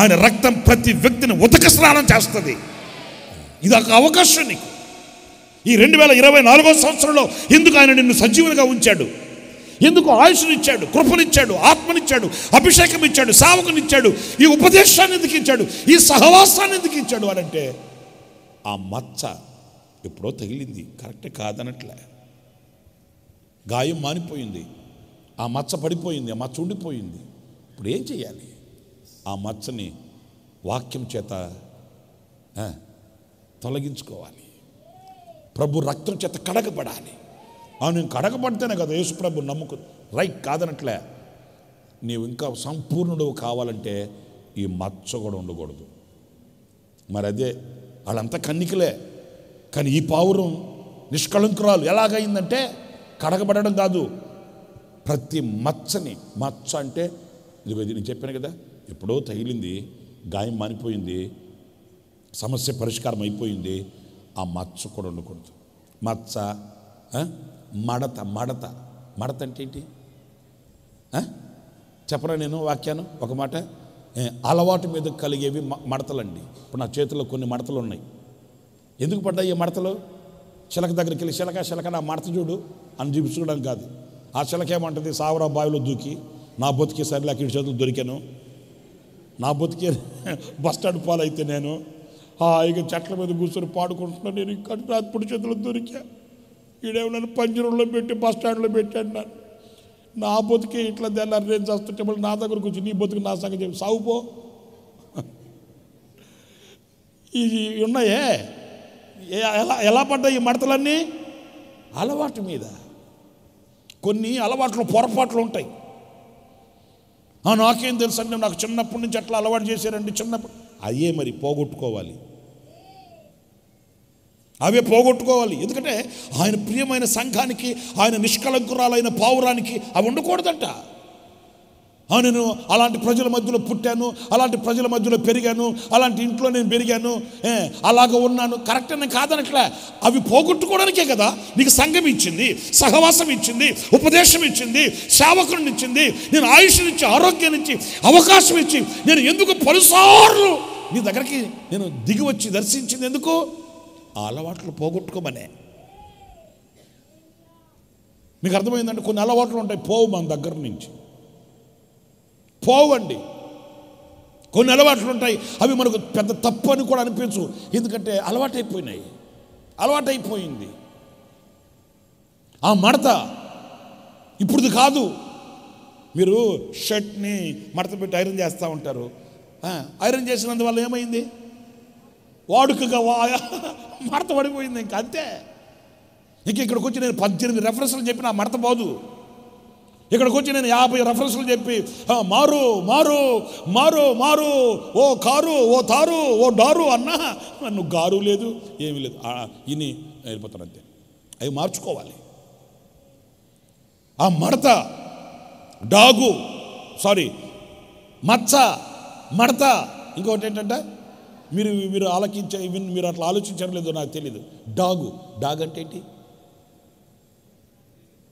Speaker 1: ఆయన రక్తం ప్రతి వ్యక్తిని ఉతక స్నానం చేస్తుంది. ఇది ఒక అవకాశం నీకు. ఈ 2024వ సంవత్సరంలో ఎందుకు ఆయన నిన్ను సజీవునిగా ఉంచాడు? ఎందుకు ఆయుష్నిచ్చాడు, కృపనిచ్చాడు, ఆత్మనిచ్చాడు, అభిషేకం ఇచ్చాడు, సేవకునిచ్చాడు, ఈ ఉపదేశాన్ని ఎందుకు ఇచ్చాడు, ఈ సహవాసాన్ని ఎందుకు ఇచ్చాడు అనంటే, ఆ మచ్చ ఎప్పుడో తగిలింది, కరెక్ట్ కాదనట్లే. గాయం మానిపోయింది, ఆ మచ్చ పడిపోయింది, ఆ మచ్చ ఉండిపోయింది. ఇప్పుడు ఏం చేయాలి? ఆ మచ్చని వాక్యం చేత తొలగించుకోవాలి. ప్రభు రక్తం చేత కడగబడాలి. నేను కడగబడితేనే కదా యేసు ప్రభు నమ్ముకు రైట్ కాదనట్లే. నీవు ఇంకా సంపూర్ణుడు కావాలంటే ఈ మచ్చ కూడా ఉండకూడదు. మరి అదే వాళ్ళంతా కన్నికలే, కానీ ఈ పావురం నిష్కళంకురాలు. ఎలాగైందంటే కడగబడడం కాదు, ప్రతి మచ్చని, మచ్చ అంటే ఇదిగో ఇది నేను చెప్పాను కదా, ఎప్పుడో తగిలింది, గాయం మానిపోయింది, సమస్య పరిష్కారం అయిపోయింది, ఆ మచ్చ కూడా ఉండకూడదు. మచ్చ, మడత. మడత మడత అంటే ఏంటి చెప్పరా? నేను వాక్యాను ఒక మాట, అలవాటు మీద కలిగేవి మడతలండి. ఇప్పుడు నా చేతిలో కొన్ని మడతలు ఉన్నాయి. ఎందుకు పడ్డాయి ఈ మడతలు? చిలక దగ్గరికి వెళ్ళి చిలక నా మడత చూడు అని చూపించుకోవడం కాదు. ఆ చిలక ఏమంటుంది? సావరా బావిలో దూకి నా బతికి సరిలే ఇటు చేతులు దొరికాను, నా బతికే బస్టాండ్ పాలైతే నేను ఇక చెట్ల మీద కూర్చొని పాడుకుంటున్నాను, నేను ఇక్కడ రాత్రి చేతులు దొరికా, ఈడేమన్నా పంజరంలో పెట్టి బస్టాండ్లో పెట్టాను నన్ను, నా బతికే ఇట్లా తెల్లారి రేంజ్ చేస్తుంటే మళ్ళీ నా దగ్గరకు వచ్చి నీ బతుకు నా సంగతి చెప్పి సాగుపో. ఇది ఉన్నాయే, ఎలా పడ్డాయి ఈ మడతలన్నీ? అలవాటు మీద. కొన్ని అలవాట్లు పొరపాట్లు ఉంటాయి. నాకేం తెలుసు అంటే నాకు చిన్నప్పటి నుంచి అట్లా అలవాటు చేశారండి, చిన్నప్పుడు అయ్యే మరి పోగొట్టుకోవాలి, అవే పోగొట్టుకోవాలి. ఎందుకంటే ఆయన ప్రియమైన సంఘానికి, ఆయన నిష్కళంకురాలైన పావురానికి అవి ఉండకూడదంట. నేను అలాంటి ప్రజల మధ్యలో పుట్టాను, అలాంటి ప్రజల మధ్యలో పెరిగాను, అలాంటి ఇంట్లో నేను పెరిగాను, అలాగ ఉన్నాను, కరెక్ట్ అని కాదనట్లే. అవి పోగొట్టుకోవడానికే కదా నీకు సంఘం ఇచ్చింది, సహవాసం ఇచ్చింది, ఉపదేశం ఇచ్చింది, సేవకుడిని ఇచ్చింది, నేను ఆయుష్నిచ్చి, ఆరోగ్యాన్ని ఇచ్చి, అవకాశం ఇచ్చి, నేను ఎందుకు పలుసార్లు నీ దగ్గరికి నేను దిగి వచ్చి దర్శించింది ఎందుకు? ఆ అలవాట్లు పోగొట్టుకోమనే. మీకు అర్థమైందంటే కొన్ని అలవాట్లు ఉంటాయి, పోవు మన దగ్గర నుంచి, పోవండి. కొన్ని అలవాట్లు ఉంటాయి, అవి మనకు పెద్ద తప్పు అని కూడా అనిపించు, ఎందుకంటే అలవాటైపోయినాయి, అలవాటైపోయింది. ఆ మడత ఇప్పుడుది కాదు. మీరు షర్ట్ని మడత పెట్టి ఐరన్ చేస్తూ ఉంటారు, ఐరన్ చేసినందువల్ల ఏమైంది? వాడుకగా మడత పడిపోయింది, ఇంకా అంతే. ఇంక ఇక్కడికి వచ్చి నేను 18 రెఫరెన్స్లు చెప్పి నా మడత పోదు. ఇక్కడికి వచ్చి నేను 50 రెఫరెన్స్లు చెప్పి మారు మారు మారు మారు, ఓ కారు, ఓ తారు, ఓ డారు అన్నా నన్ను గారు లేదు, ఏమీ లేదు, ఇని వెళ్ళిపోతాను అంతే. అవి మార్చుకోవాలి. ఆ మడత, డాగు, మచ్చ, మడత. ఇంకొకటి ఏంటంటే మీరు ఆలకించే, మీరు అట్లా ఆలోచించడం లేదో నాకు తెలీదు. డాగ్ అంటే ఏంటి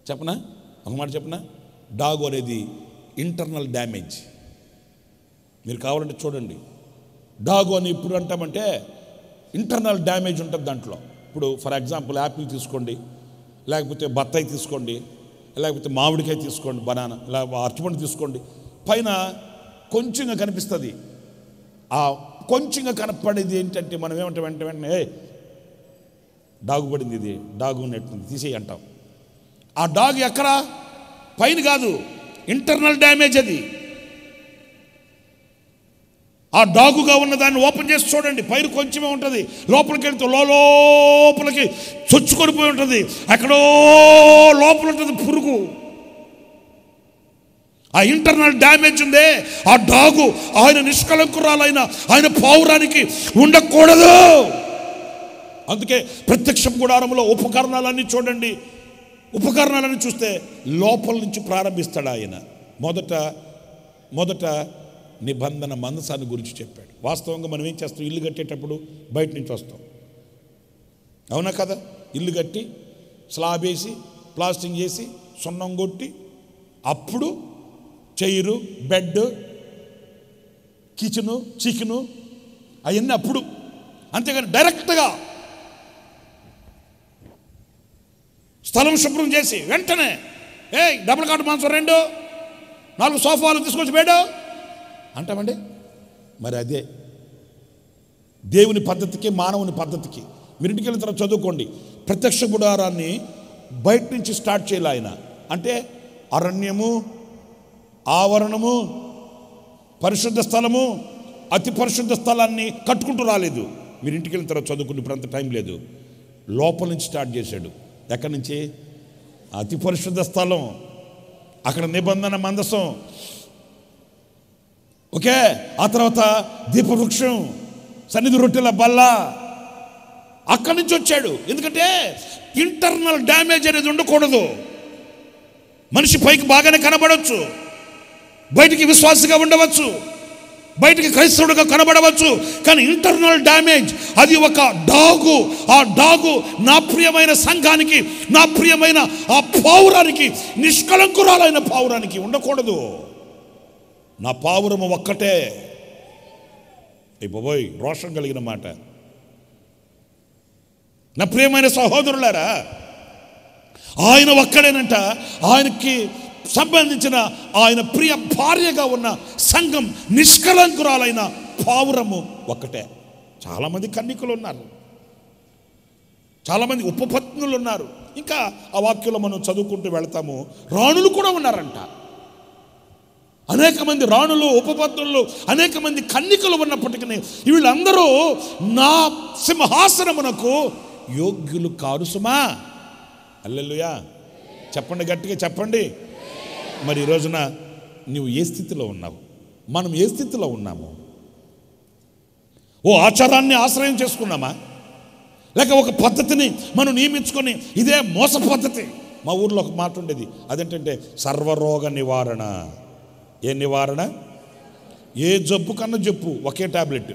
Speaker 1: చెప్పనా? ఒక మాట చెప్పనా? డాగ్ అనేది ఇంటర్నల్ డ్యామేజ్. మీరు కావాలంటే చూడండి. డాగ్ అని ఇప్పుడు అంటామంటే ఇంటర్నల్ డ్యామేజ్ ఉంటుంది దాంట్లో. ఇప్పుడు ఫర్ ఎగ్జాంపుల్ యాపిల్ తీసుకోండి, లేకపోతే బత్తాయి తీసుకోండి, లేకపోతే మామిడికాయ తీసుకోండి, బనానా, లేకపోతే అరటిపండు తీసుకోండి. పైన కొంచెంగా కనిపిస్తుంది. ఆ కొంచెంగా కనపడేది ఏంటంటే మనం ఏమంటాం, వెంటనే డాగు పడింది, ఇది డాగు ఉన్నట్టు తీసేయి అంటాం. ఆ డాగ్ ఎక్కడ? పైన కాదు, ఇంటర్నల్ డ్యామేజ్ అది. ఆ డాగుగా ఉన్న దాన్ని ఓపెన్ చేసి చూడండి, పైన కొంచెమే ఉంటుంది, లోపలికి వెళ్తే లోపలికి చొచ్చుకొని పోయి ఉంటుంది, ఎక్కడో లోపల ఉంటుంది పురుగు. ఆ ఇంటర్నల్ డ్యామేజ్ ఉందే, ఆ డాగు ఆయన నిష్కలంకురాలైన ఆయన పౌరానికి ఉండకూడదు. అందుకే ప్రత్యక్ష గుడారంలో ఉపకరణాలన్నీ చూడండి, ఉపకరణాలన్నీ చూస్తే లోపల నుంచి ప్రారంభిస్తాడు ఆయన. మొదట నిబంధన మందసాన్ని గురించి చెప్పాడు. వాస్తవంగా మనం ఏం చేస్తాం, ఇల్లు కట్టేటప్పుడు బయట నుంచి వస్తాం, అవునా కదా? ఇల్లు కట్టి స్లాబ్ వేసి ప్లాస్టింగ్ చేసి సున్నం కొట్టి అప్పుడు చైరు, బెడ్, కిచెను, చికెను అవన్నీ అప్పుడు. అంతేగాని డైరెక్ట్గా స్థలం శుభ్రం చేసి వెంటనే డబుల్ కాట్ మాంసం 2 4 సోఫాలు తీసుకొచ్చి బెడ్ అంటామండి. మరి అదే దేవుని పద్ధతికి మానవుని పద్ధతికి. మీరు ఇంటికి వెళ్ళిన తర్వాత చదువుకోండి, ప్రత్యక్ష గుడారాన్ని బయట నుంచి స్టార్ట్ చేయాలి ఆయన. అంటే అరణ్యము, ఆవరణము, పరిశుద్ధ స్థలము, అతి పరిశుద్ధ స్థలాన్ని కట్టుకుంటూ రాలేదు. మీరు ఇంటికి వెళ్ళిన తర్వాత చదువుకుని, ఇప్పుడు అంత టైం లేదు. లోపల నుంచి స్టార్ట్ చేశాడు. ఎక్కడి నుంచి? అతి పరిశుద్ధ స్థలం, అక్కడ నిబంధన మందసం, ఓకే. ఆ తర్వాత దీపవృక్షం, సన్నిధి రొట్టెల బల్ల, అక్కడి నుంచి వచ్చాడు. ఎందుకంటే ఇంటర్నల్ డ్యామేజ్ అనేది ఉండకూడదు. మనిషి పైకి బాగానే కనబడవచ్చు, బయటికి విశ్వాసిగా ఉండవచ్చు, బయటికి క్రైస్తవుడిగా కనబడవచ్చు, కానీ ఇంటర్నల్ డ్యామేజ్ అది ఒక డాగు. ఆ డాగు నా ప్రియమైన సంఘానికి, నా ప్రియమైన ఆ పౌరానికి, నిష్కలంకురాలైన పౌరానికి ఉండకూడదు. నా పావురము ఒక్కటే. బాబోయ్, రోషం కలిగిన మాట. నా ప్రియమైన సహోదరులారా, ఆయన ఒక్కడేనంట. ఆయనకి సంబంధించిన ఆయన ప్రియ భార్యగా ఉన్న సంఘం, నిష్కలంకురాలైన పావురము ఒక్కటే. చాలామంది కన్నికలు ఉన్నారు, చాలామంది ఉపపత్నులు ఉన్నారు. ఇంకా ఆ వాక్యంలో మనం చదువుకుంటూ వెళ్తాము, రాణులు కూడా ఉన్నారంట. అనేక మంది రాణులు, ఉపపత్నులు, అనేక మంది కన్నికలు ఉన్నప్పటికీ వీళ్ళందరూ నా సింహాసనమునకు యోగ్యులు కారు సుమా. హల్లెలూయా, చెప్పండి, గట్టిగా చెప్పండి. మరి ఈ రోజున నువ్వు ఏ స్థితిలో ఉన్నావు? మనం ఏ స్థితిలో ఉన్నాము? ఓ ఆచారాన్ని ఆశ్రయం చేసుకున్నామా, లేక ఒక పద్ధతిని మనం నియమించుకొని ఇదే మోస పద్ధతి? మా ఊర్లో ఒక మాట ఉండేది, అదేంటంటే సర్వరోగ నివారణ. ఏ నివారణ? ఏ జబ్బు కన్నా చెప్పు ఒకే టాబ్లెట్.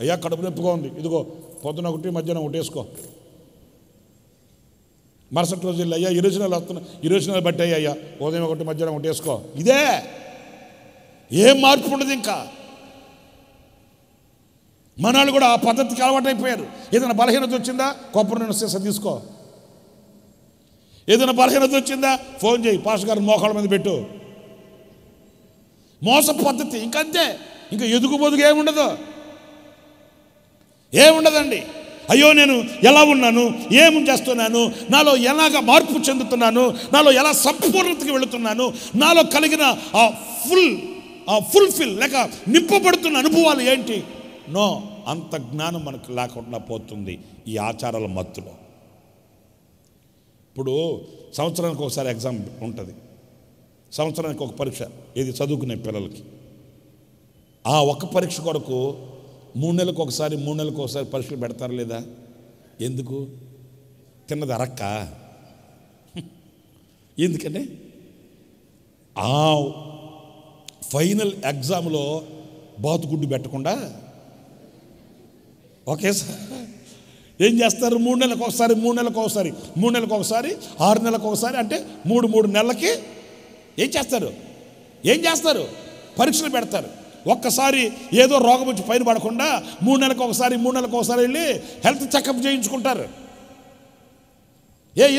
Speaker 1: అయ్యా కడుపు నొప్పిగా ఉంది, ఇదిగో పొద్దున ఒకటి మధ్యాహ్నం ఒకటి వేసుకో. మరుసటి రోజు అయ్యా ఈ రోజు నెలలు వస్తున్నా, ఈ రోజు నెలలు బట్టి అయ్యా ఉదయం ఒకటి మధ్యాహ్నం ఒకటి వేసుకో. ఇదే, ఏం మార్పు ఉండదు. ఇంకా మనాళ్ళు కూడా ఆ పద్ధతికి అలవాటైపోయారు. ఏదైనా బలహీనత వచ్చిందా, కొబ్బరి నూనె సీసా తీసుకో. ఏదైనా బలహీనత వచ్చిందా, ఫోన్ చేయి, పాస్టర్ గారు మోకాళ్ళ మీద పెట్టు. మోస పద్ధతి. ఇంకంతే, ఇంకా ఎదుగు బొదుగు ఏముండదండి. అయ్యో నేను ఎలా ఉన్నాను, ఏం చేస్తున్నాను, నాలో ఎలాగ మార్పు చెందుతున్నాను, నాలో ఎలా సంపూర్ణతకి వెళుతున్నాను, నాలో కలిగిన ఆ ఫుల్ఫిల్ లేక నింపబడుతున్న అనుభవాలు ఏంటి? నో, అంత జ్ఞానం మనకు లేకుండా పోతుంది ఈ ఆచారాల మత్తులో. ఇప్పుడు సంవత్సరానికి ఒకసారి ఎగ్జామ్ ఉంటుంది, సంవత్సరానికి ఒక పరీక్ష, ఇది చదువుకునే పిల్లలకి. ఆ ఒక్క పరీక్ష కొరకు 3 నెలలకు ఒకసారి పరీక్షలు పెడతారు లేదా? ఎందుకు? తిన్నది అరక్క. ఎందుకంటే ఆ ఫైనల్ ఎగ్జామ్లో బాతుగుడ్డు పెట్టకుండా ఒకేసారి ఏం చేస్తారు? 3 నెలలకు ఒకసారి 6 నెలలకు ఒకసారి, అంటే 3 నెలలకి ఏం చేస్తారు? పరీక్షలు పెడతారు. ఒక్కసారి ఏదో రోగం వచ్చి పైన పడకుండా 3 నెలలకు ఒకసారి వెళ్ళి హెల్త్ చెకప్ చేయించుకుంటారు.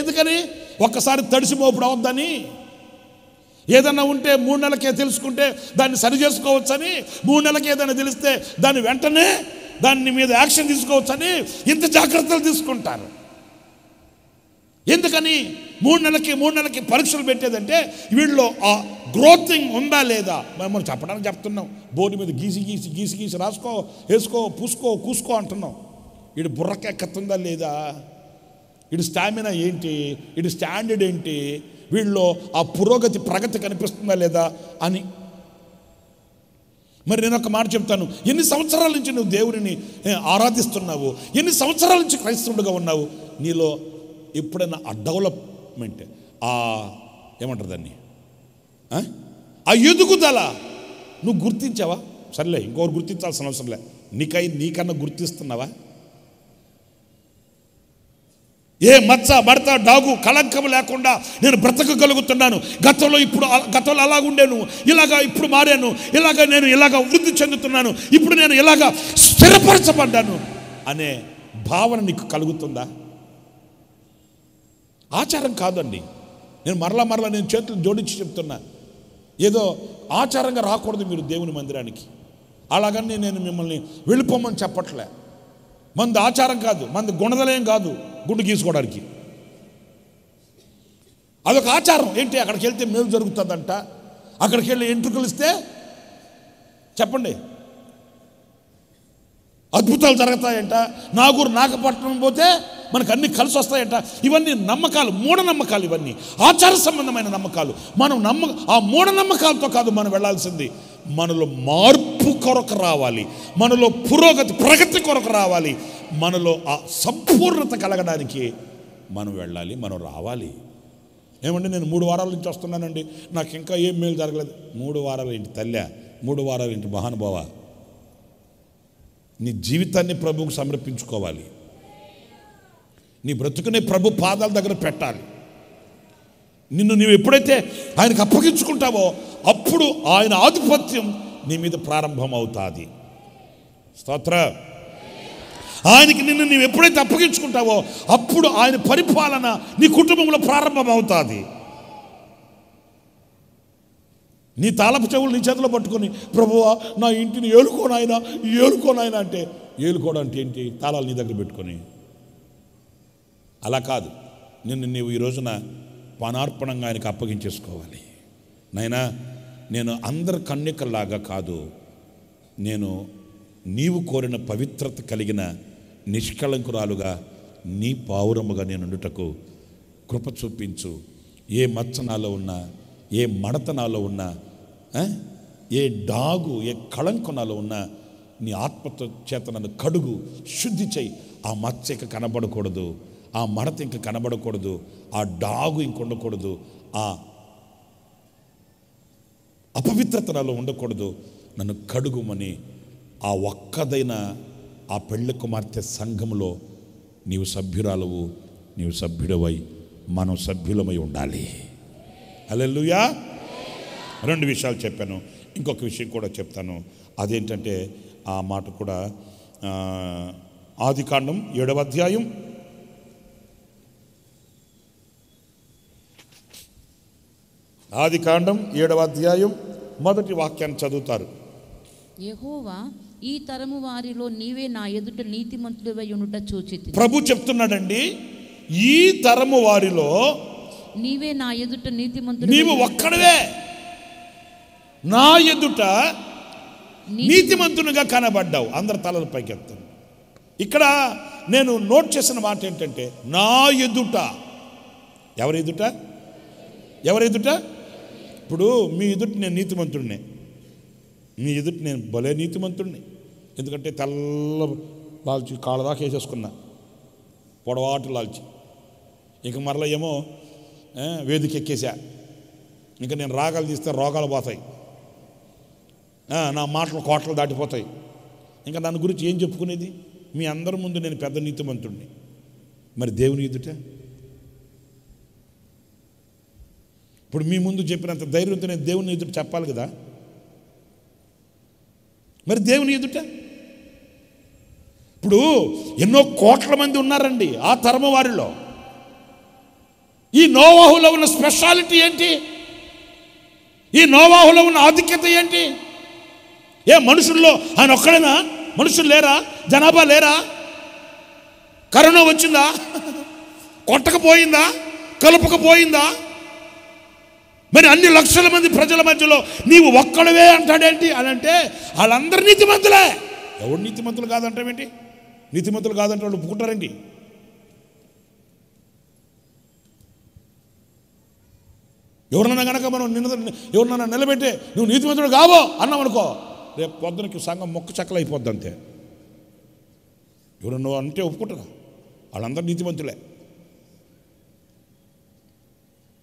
Speaker 1: ఎందుకని? ఒక్కసారి తడిసి మోపుడు అవద్దని. ఏదన్నా ఉంటే 3 నెలలకే తెలుసుకుంటే దాన్ని సరి చేసుకోవచ్చని, 3 నెలలకి ఏదైనా తెలిస్తే దాన్ని వెంటనే దాని మీద యాక్షన్ తీసుకోవచ్చని ఇంత జాగ్రత్తలు తీసుకుంటారు. ఎందుకని 3 నెలలకి పరీక్షలు పెట్టేదంటే వీళ్ళలో ఆ గ్రోతింగ్ ఉందా లేదా మనం చెప్పడానికి చెప్తున్నాం. బోర్డు మీద గీసి రాసుకో, వేసుకో, పూసుకో, కూసుకో అంటున్నాం. వీడి బుర్రకెక్కుతుందా లేదా, వీడి స్టామినా ఏంటి, వీడి స్టాండర్డ్ ఏంటి, వీళ్ళలో ఆ ప్రగతి కనిపిస్తుందా లేదా అని. మరి నేను ఒక మాట చెప్తాను, ఎన్ని సంవత్సరాల నుంచి నువ్వు దేవుడిని ఆరాధిస్తున్నావు, ఎన్ని సంవత్సరాల నుంచి క్రైస్తవుడిగా ఉన్నావు, నీలో ఎప్పుడైనా ఆ డెవలప్మెంట్, ఆ ఏమంటారు దాన్ని, ఆ ఎదుగుదల నువ్వు గుర్తించావా? సర్లే, ఇంకొకరు గుర్తించాల్సిన అవసరం లే, నీకన్నా గుర్తిస్తున్నావా? ఏ మచ్చ మడత డాగు కళంకం లేకుండా నేను బ్రతకగలుగుతున్నాను. గతంలో అలాగుండేను, ఇలాగా ఇప్పుడు మారాను, నేను ఇలాగా వృద్ధి చెందుతున్నాను, ఇప్పుడు నేను ఇలాగా స్థిరపరచబడ్డాను అనే భావన నీకు కలుగుతుందా? ఆచారం కాదండి. నేను మరలా నేను చేతులు జోడించి చెప్తున్నా, ఏదో ఆచారంగా రాకూడదు మీరు దేవుని మందిరానికి. అలాగని నేను మిమ్మల్ని వెళ్ళిపోమని చెప్పట్లే. మంది ఆచారం కాదు, మంది గుణదలేం కాదు గుండు గీసుకోవడానికి. అదొక ఆచారం. ఏంటి, అక్కడికి వెళ్తే మేలు జరుగుతుందంట, అక్కడికి వెళ్ళి ఎంట్రుకలు ఇస్తే చెప్పండి అద్భుతాలు జరుగుతాయంట, నాగపట్నం పోతే మనకు అన్ని కలిసి వస్తాయంట. ఇవన్నీ నమ్మకాలు, మూఢనమ్మకాలు, ఇవన్నీ ఆచార సంబంధమైన నమ్మకాలు. మనం ఆ మూఢనమ్మకాలతో కాదు మనం వెళ్ళాల్సింది, మనలో మార్పు కొరకు రావాలి, మనలో ప్రగతి కొరకు రావాలి, మనలో ఆ సంపూర్ణత కలగడానికి మనం వెళ్ళాలి, మనం రావాలి. ఏమండి, నేను 3 వారాల నుంచి వస్తున్నానండి, నాకు ఇంకా ఏం మేలు జరగలేదు. 3 వారాలు ఏంటి తల్లి, 3 వారాలు ఏంటి మహానుభావ? నీ జీవితాన్ని ప్రభువుకు సమర్పించుకోవాలి, నీ బ్రతుకునే ప్రభు పాదాల దగ్గర పెట్టాలి. నీవు ఎప్పుడైతే ఆయనకు అప్పగించుకుంటావో అప్పుడు ఆయన ఆధిపత్యం నీ మీద ప్రారంభం అవుతుంది. స్తోత్ర. ఆయనకి నీవు ఎప్పుడైతే అప్పగించుకుంటావో అప్పుడు ఆయన పరిపాలన నీ కుటుంబంలో ప్రారంభం అవుతుంది. నీ తాళపు చెవులు నీ చేతిలో పట్టుకొని, ప్రభువా నా ఇంటిని ఏలుకోనాయన అంటే, ఏలుకోవడం అంటే ఏంటి? తాళాలు నీ దగ్గర పెట్టుకొని. అలా కాదు, నీవు ఈ రోజున పానార్పణంగా ఆయనకు అప్పగించేసుకోవాలి. నాయనా, నేను అందరి కన్యకల్లాగా కాదు, నీవు కోరిన పవిత్రత కలిగిన నిష్కళంకురాలుగా నీ పావురముగా నేను ఉండుటకు కృప చూపించు. ఏ మచ్చ నాలో ఉన్నా, ఏ మడత నాలో ఉన్నా, ఏ డాగు, ఏ కళంకం నాలో ఉన్నా, నీ ఆత్మతో చేత నన్ను కడుగు, శుద్ధి చేయి. ఆ మచ్చ ఇక కనబడకూడదు, ఆ మడత ఇంక కనబడకూడదు, ఆ డాగు ఇంక ఉండకూడదు, ఆ అపవిత్రత నాలో ఉండకూడదు. నన్ను కడుగుమని ఆ ఒక్కదైన ఆ పెళ్లి కుమార్తె సంఘంలో నీవు సభ్యురాలవు, నీవు సభ్యుడవై మనం సభ్యులమై ఉండాలి. హల్లెలూయా. 2 విషయాలు చెప్పాను, ఇంకొక విషయం కూడా చెప్తాను. అదేంటంటే ఆ మాట కూడా ఆదికాండం 7వ అధ్యాయం 7వ అధ్యాయం 1వ వాక్యాన్ని చదువుతారు.
Speaker 2: యెహోవా, ఈ తరము వారిలో నీవే నా ఎదుట నీతిమంతుడివై ఉండుట చూచితిని.
Speaker 1: ప్రభు చెప్తున్నాడండి, ఈ తరము వారిలో
Speaker 2: నీవే నా ఎదుట నీతిమంతుడు,
Speaker 1: నీవు ఒక్కడవే నా ఎదుట నీతిమంతునిగా కనబడ్డావు. అందరు తలలు పైకెత్తాను. ఇక్కడ నేను నోట్ చేసిన మాట ఏంటంటే, నా ఎదుట. ఎవరెదుట? ఇప్పుడు మీ ఎదుట నేను నీతిమంతుడినే, మీ ఎదుట నేను భలే నీతిమంతుడిని. ఎందుకంటే తెల్ల లాల్చి కాళ్ళ దాకా వేసేసుకున్నా, పొడవాటు లాల్చి. ఇంక మరలా ఏమో వేదిక ఎక్కేసా, ఇంకా నేను రాగాలు తీస్తే రోగాలు పోతాయి, నా మాటలు కోటలు దాటిపోతాయి. ఇంకా నన్ను గురించి ఏం చెప్పుకునేది? మీ అందరి ముందు నేను పెద్ద నీతిమంతుడిని. మరి దేవుని ఎదుట ఇప్పుడు మీ ముందు చెప్పినంత ధైర్యంతో నేను దేవుని ఎదుట చెప్పాలి కదా. మరి దేవుని ఎదుట ఇప్పుడు ఎన్నో కోట్ల మంది ఉన్నారండి ఆ తరమ వారిలో. ఈ నోవాహులో ఉన్న స్పెషాలిటీ ఏంటి? ఈ నోవాహులో ఉన్న ఆధిక్యత ఏంటి? ఏ మనుషుల్లో ఆయన ఒక్కడేనా? మనుషులు లేరా? జనాభా లేరా? కరోనా వచ్చిందా? కొట్టకపోయిందా? కలుపకపోయిందా? మరి అన్ని లక్షల మంది ప్రజల మధ్యలో నీవు ఒక్కడవే అంటాడేంటి అని అంటే వాళ్ళందరూ నీతిమంతులే. ఎవడు నీతిమంతులు కాదంటావేంటి? నీతిమంతులు కాదంటే వాళ్ళు ఒప్పుకుంటారేంటి? ఎవరన్నా కనుక మనం ఎవరన్నా నిలబెట్టే నువ్వు నీతిమంతుడు కావో అన్నాం అనుకో, రేపు పొద్దునకి సంఘం మొక్క చెక్కలు అయిపోద్ది అంతే. ఎవరు నువ్వు అంటే ఒప్పుకుంటారా? వాళ్ళందరూ నీతిమంతులే.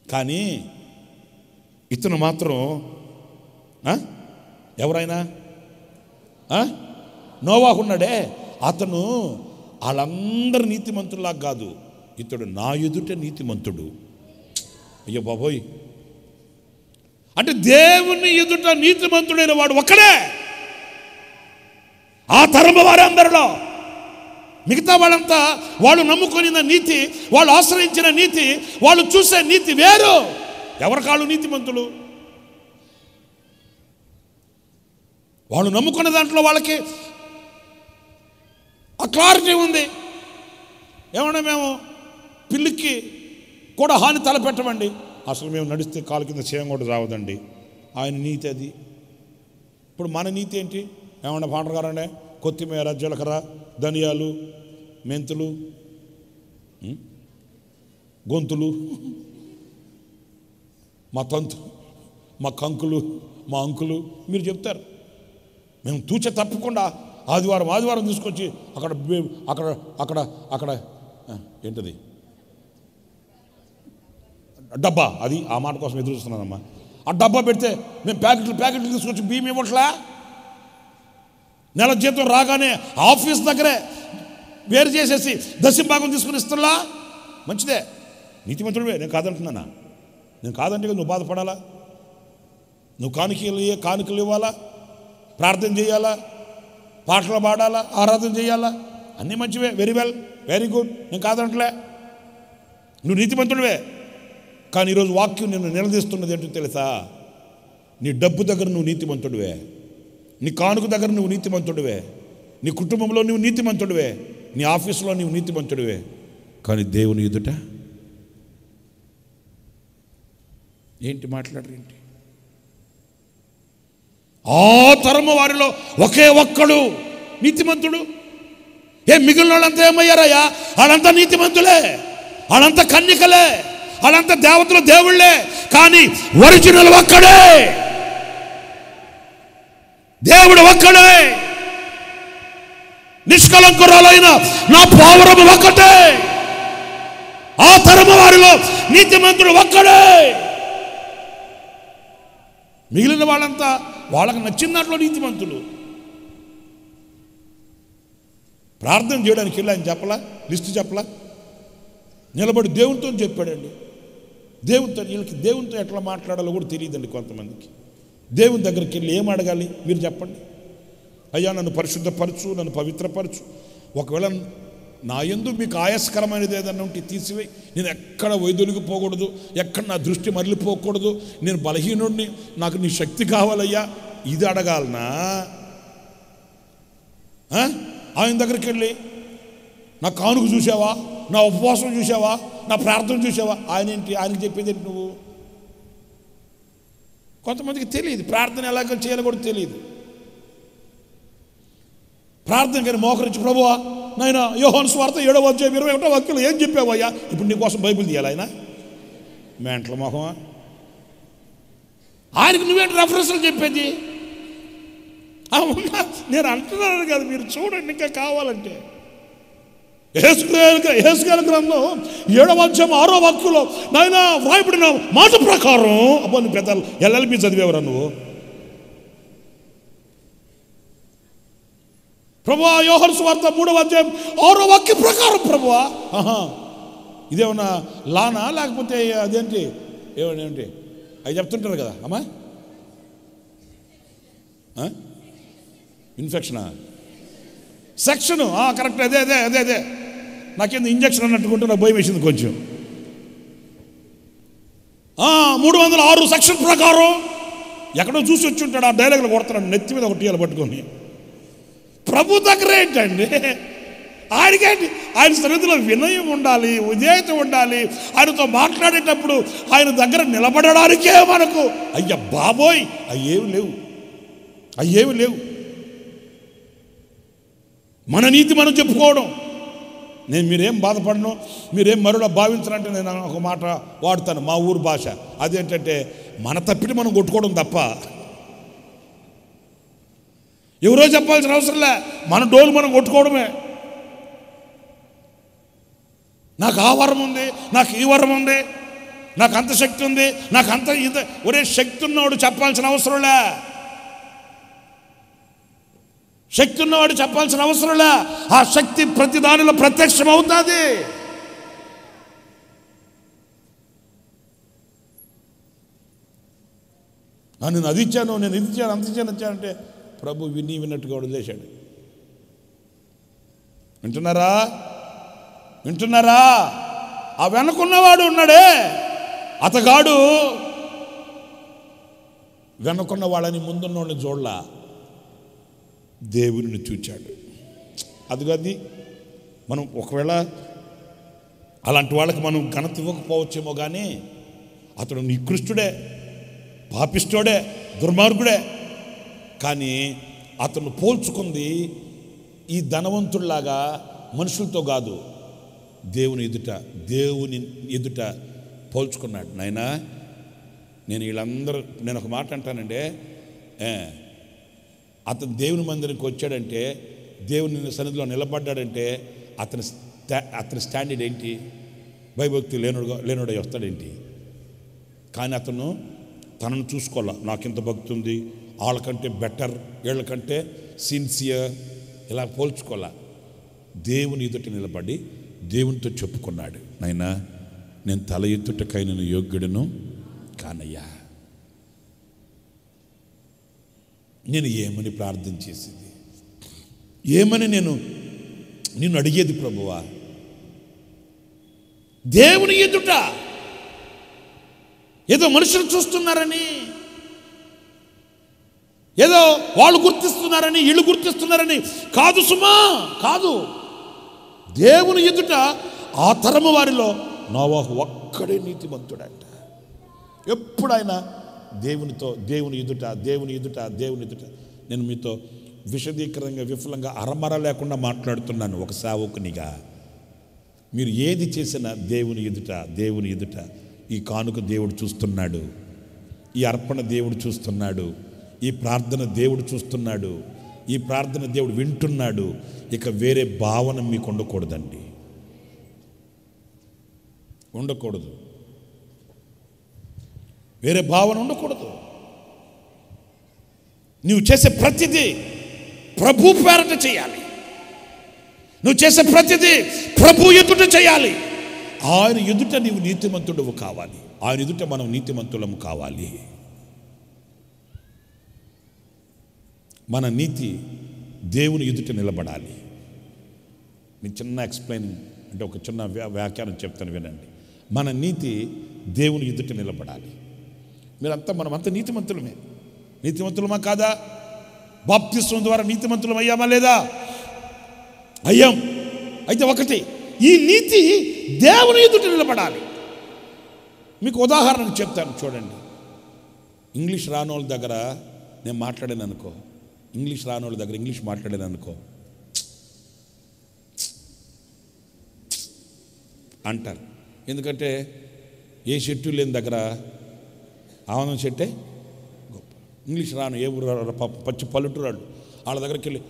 Speaker 1: కానీ ఇతను మాత్రం ఎవరైనా నోవాహున్నాడే, అతను వాళ్ళందరూ నీతిమంతుల్లా కాదు, ఇతడు నా ఎదుట నీతిమంతుడు. అయ్యో బాబోయ్, అంటే దేవుని ఎదుట నీతిమంతుడైన వాడు ఒక్కడే. ఆ తరము వారి అందరిలో మిగతా వాళ్ళంతా వాళ్ళు నమ్ముకొనిన నీతి, వాళ్ళు ఆశ్రయించిన నీతి, వాళ్ళు చూసే నీతి వేరు. ఎవరి కాళ్ళు నీతిమంతులు? వాళ్ళు నమ్ముకున్న దాంట్లో వాళ్ళకి ఆ క్లారిటీ ఉంది. ఏమన్నా మేము పిల్లికి కూడా హాని తలపెట్టమండి, అసలు మేము నడిస్తే కాలు కింద చేయం కూడా రావదండి. ఆయన నీతి అది. ఇప్పుడు మన నీతి ఏంటి? ఏమన్నా పాటగారండి, కొత్తిమీర, జీలకర్ర, ధనియాలు, మెంతులు, గొంతులు, మా తంతు, మా కంకులు, మా అంకులు మీరు చెప్తారు. మేము తూచ తప్పకుండా ఆదివారం తీసుకొచ్చి అక్కడ అక్కడ అక్కడ అక్కడ ఏంటది డబ్బా, అది ఆ మాట కోసం ఎదురు చూస్తున్నానమ్మా. ఆ డబ్బా పెడితే మేము ప్యాకెట్లు తీసుకొచ్చి బియ్యం ఇవ్వట్లే. నెల జీతం రాగానే ఆఫీస్ దగ్గరే వేరు చేసేసి దశంభాగం తీసుకుని ఇస్తున్నా. మంచిదే, నీతిమంతుడివే, నేను కాదంటున్నానా? నేను కాదంటే నువ్వు బాధపడాలా? నువ్వు కానుకలు ఇవ్వాలా, ప్రార్థన చేయాలా, పాటలు పాడాలా, ఆరాధన చేయాలా, అన్నీ మంచివే. వెరీ వెల్, వెరీ గుడ్, నేను కాదంటలే, నువ్వు నీతిమంతుడివే. కానీ ఈరోజు వాక్యం నిన్ను నిలదీస్తున్నది ఏంటో తెలుసా? నీ డబ్బు దగ్గర నువ్వు నీతిమంతుడివే, నీ కానుక దగ్గర నువ్వు నీతిమంతుడివే, నీ కుటుంబంలో నువ్వు నీతిమంతుడివే, నీ ఆఫీసులో నువ్వు నీతిమంతుడివే. కానీ దేవుని ఎదుట ఏంటి మాట్లాడరేంటి? ఆ తరము వారిలో ఒకే ఒక్కడు నీతిమంతుడు. మిగిలిన వాళ్ళంతా ఏమయ్యారయ్యా? వాళ్ళంతా నీతిమంతులే, వాళ్ళంతా కన్యకలే, వాళ్ళంతా దేవతలు, దేవుళ్ళే. కానీ ఒరిజినల్ ఒక్కడే, దేవుడు ఒక్కడే. నిష్కలంకురాలైన నా పావురము ఒక్కటే. ఆ తరము వారిలో నీతిమంతుడు ఒక్కడే. మిగిలిన వాళ్ళంతా వాళ్ళకి నచ్చిన దాంట్లో నీతిమంతులు. ప్రార్థన చేయడానికి వెళ్ళి ఆయన చెప్పలా, లిస్టు చెప్పలా, నిలబడి దేవునితో చెప్పాడండి. వీళ్ళకి దేవునితో ఎట్లా మాట్లాడాలో కూడా తెలియదండి కొంతమందికి. దేవుని దగ్గరికి వెళ్ళి ఏం అడగాలి మీరు చెప్పండి. అయ్యా నన్ను పరిశుద్ధపరచు, నన్ను పవిత్రపరచు, ఒకవేళ నా యందు మీకు ఆయాసకరమైనది ఏదన్నా ఉంటే తీసివేయి, నేను ఎక్కడ వైదొలిగిపోకూడదు, ఎక్కడ నా దృష్టి మరలిపోకూడదు, నేను బలహీనుడిని, నాకు నీ శక్తి కావాలయ్యా, ఇది అడగాలనా? ఆయన దగ్గరికి వెళ్ళి నా కానుక చూసావా, నా ఉపవాసం చూసావా, నా ప్రార్థన చూసావా? ఆయనకి చెప్పేది ఏంటి నువ్వు? కొంతమందికి తెలియదు ప్రార్థన ఎలాగ చేయాలో కూడా తెలియదు. ప్రార్థన కానీ మోకరించి, ప్రభువా నాయనా యోహాను సువార్త 7వ అధ్యాయం 21వ వాక్యంలో ఏం చెప్పావయ్యా, ఇప్పుడు నీకోసం బైబిల్ తీయాలి. ఆయన మెంటల మొహమా? ఆయనకు నువ్వేంటి రెఫరెన్స్లు చెప్పేది? నేను అంటున్నాను కదా, మీరు చూడండి ఇంకా కావాలంటే. యెహెజ్కేలు గ్రంథం 7వ అధ్యాయం 6వ వాక్యంలో నాయనా వ్రాయబడిన మాట ప్రకారం, అబ్బా నువ్వు పెద్ద LLB చదివేవరా నువ్వు? ప్రభువా యోహాను సువార్త 3వ అధ్యాయం 6వ వాక్యం ప్రకారం, ప్రభువా ఇదేమన్నా లానా లేకపోతే అదేంటి ఏమేంటి అవి చెప్తుంటారు కదా అమ్మా, ఇన్ఫెక్షనా సెక్షను? కరెక్ట్, అదే అదే అదే అదే నాకేంది ఇంజక్షన్ అన్నట్టుకుంటే నాకు భయం వేసింది కొంచెం. 306 సెక్షన్ ప్రకారం ఎక్కడో చూసి వచ్చి ఉంటాడు, ఆ డైలాగులు కొడుతున్నాడు నెత్తి మీద ఒకటి పట్టుకొని. ప్రభు దగ్గర ఏంటండి? ఆయనకేంటి? ఆయన సన్నిధిలో వినయం ఉండాలి, విధేయత ఉండాలి. ఆయనతో మాట్లాడేటప్పుడు ఆయన దగ్గర నిలబడడానికే మనకు అయ్య బాబోయ్ అయ్యేవి లేవు. మన నీతి మనం చెప్పుకోవడం. మీరేం బాధపడను, మీరేం మరోలా భావించాలంటే నేను ఒక మాట వాడుతాను, మా ఊరు భాష. అదేంటంటే మన తప్పిటి మనం కొట్టుకోవడం తప్ప ఎవరో చెప్పాల్సిన అవసరంలే, మన డోలు మనం కొట్టుకోవడమే. నాకు ఆ వరం ఉంది, నాకు ఈ వరం ఉంది, నాకు అంత శక్తి ఉంది, నాకు అంత ఇది. ఒరే శక్తి ఉన్నవాడు చెప్పాల్సిన అవసరంలే, శక్తి ఉన్నవాడు చెప్పాల్సిన అవసరంలే. ఆ శక్తి ప్రతి దానిలో ప్రత్యక్షం అవుతుంది. నేను అది ఇచ్చాను, నేను ఇది ఇచ్చాను, అంత ఇచ్చానంటే ప్రభు విన్నట్టుగా వదిలేశాడు. వింటున్నారా? ఆ వెనకున్నవాడు ఉన్నాడే, అతగాడు వెనకున్న వాళ్ళని ముందున్న వాళ్ళని చూడలా, దేవుని చూచాడు. అది మనం ఒకవేళ అలాంటి వాళ్ళకి మనం ఘనత ఇవ్వకపోవచ్చేమో, కానీ అతడు నికృష్టుడే, పాపిష్టోడే, దుర్మార్గుడే. కానీ అతను పోల్చుకుంది ఈ ధనవంతుల్లాగా మనుషులతో కాదు, దేవుని ఎదుట పోల్చుకున్నాడు. నాయనా నేను ఒక మాట అంటానంటే, అతను దేవుని మందిరానికి వచ్చాడంటే, దేవుని సన్నిధిలో నిలబడ్డాడంటే అతని స్టాండర్డ్ ఏంటి? భయభక్తి లేనుడై వస్తాడేంటి? కానీ అతను తనను చూసుకోవాలా, నాకింత భక్తి ఉంది, వాళ్ళకంటే బెటర్, వీళ్ళకంటే సిన్సియర్, ఇలా పోల్చుకోవాలా. దేవుని ఎదుట నిలబడి దేవునితో చెప్పుకున్నాడు, నాయనా నేను తల ఎత్తుటకై నేను యోగ్యుడను కానయ్యా. నేను ఏమని ప్రార్థన చేసేది, ఏమని నిన్ను అడిగేది ప్రభువా? దేవుని ఎదుట ఏదో మనుషులు చూస్తున్నారని, ఏదో వాళ్ళు గుర్తిస్తున్నారని, వీళ్ళు గుర్తిస్తున్నారని కాదు సుమా, కాదు. దేవుని ఎదుట ఆ తరము వారిలో నోవాహు ఒక్కడే నీతిమంతుడంట. ఎప్పుడైనా దేవుని ఎదుట నేను మీతో విశదీకరంగా విఫలంగా అరమర లేకుండా మాట్లాడుతున్నాను. ఒక సేవకునిగా మీరు ఏది చేసినా దేవుని ఎదుట ఈ కానుక దేవుడు చూస్తున్నాడు, ఈ అర్పణ దేవుడు చూస్తున్నాడు, ఈ ప్రార్థన దేవుడు చూస్తున్నాడు, ఈ ప్రార్థన దేవుడు వింటున్నాడు. ఇక వేరే భావన మీకు ఉండకూడదండి, ఉండకూడదు, వేరే భావన ఉండకూడదు. నువ్వు చేసే ప్రతిదీ ప్రభు పేరట చేయాలి. నువ్వు చేసే ప్రతిదీ ప్రభు ఎదుట చేయాలి. ఆయన ఎదుట నీవు నీతిమంతుడవు కావాలి, ఆయన ఎదుట మనం నీతిమంతులము కావాలి. మన నీతి దేవుని ఎదుట నిలబడాలి. నేను చిన్న ఎక్స్ప్లెయినింగ్ అంటే ఒక చిన్న వ్యాఖ్యానం చెప్తాను వినండి. మన నీతి దేవుని ఎదుట నిలబడాలి. మనమంతా నీతిమంతులమా కాదా? బాప్తిస్మం ద్వారా నీతిమంతులం అయ్యామా లేదా? అయ్యాం. అయితే ఒకటి, ఈ నీతి దేవుని ఎదుట నిలబడాలి. మీకు ఉదాహరణకు చెప్తాను చూడండి. ఇంగ్లీష్ రానోళ్ళ దగ్గర నేను మాట్లాడాను అనుకో, ఇంగ్లీష్ మాట్లాడాను అనుకో అంటారు. ఎందుకంటే ఏ చెట్టు లేని దగ్గర ఆనందం చెట్టే గొప్ప. ఇంగ్లీష్ రాను ఏ ఊరు పచ్చి పల్లెటూరాడు వాళ్ళ దగ్గరికి వెళ్ళి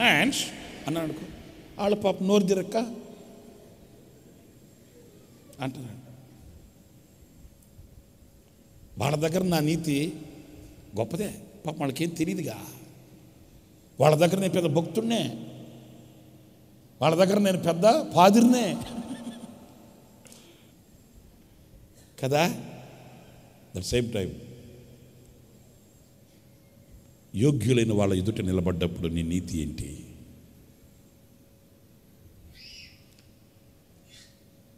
Speaker 1: హ్యాండ్స్ అన్నాడు అనుకో, వాళ్ళ పాప నోరు తిరక్క అంటున్నాడు. వాళ్ళ దగ్గర నా నీతి గొప్పదే, పాప వాళ్ళకేం తెలియదుగా. వాళ్ళ దగ్గర నేను పెద్ద భక్తుడినే, వాళ్ళ దగ్గర నేను పెద్ద పాదిరినే కదా. దట్ సేమ్ టైం యోగ్యులైన వాళ్ళ ఎదుట నిలబడ్డప్పుడు నీ నీతి ఏంటి?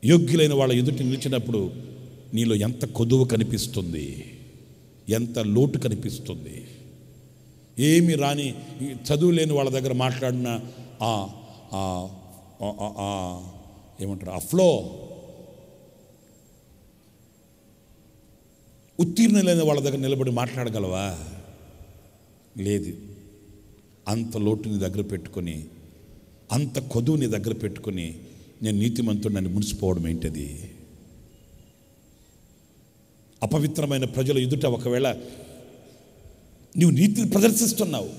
Speaker 1: యోగ్యులైన వాళ్ళ ఎదుట నిలిచినప్పుడు నీలో ఎంత కొదువ కనిపిస్తుంది, ఎంత లోటు కనిపిస్తుంది. ఏమి రాని చదువు లేని వాళ్ళ దగ్గర మాట్లాడిన ఏమంటారు ఆ ఫ్లో, ఉత్తీర్ణ లేని వాళ్ళ దగ్గర నిలబడి మాట్లాడగలవా? లేదు. అంత లోటుని దగ్గర పెట్టుకొని, అంత కొదువుని దగ్గర పెట్టుకొని నేను నీతిమంతుడిని మునిసిపోవడం ఏంటది? అపవిత్రమైన ప్రజల ఎదుట ఒకవేళ నీవు నీతిని ప్రదర్శిస్తున్నావు,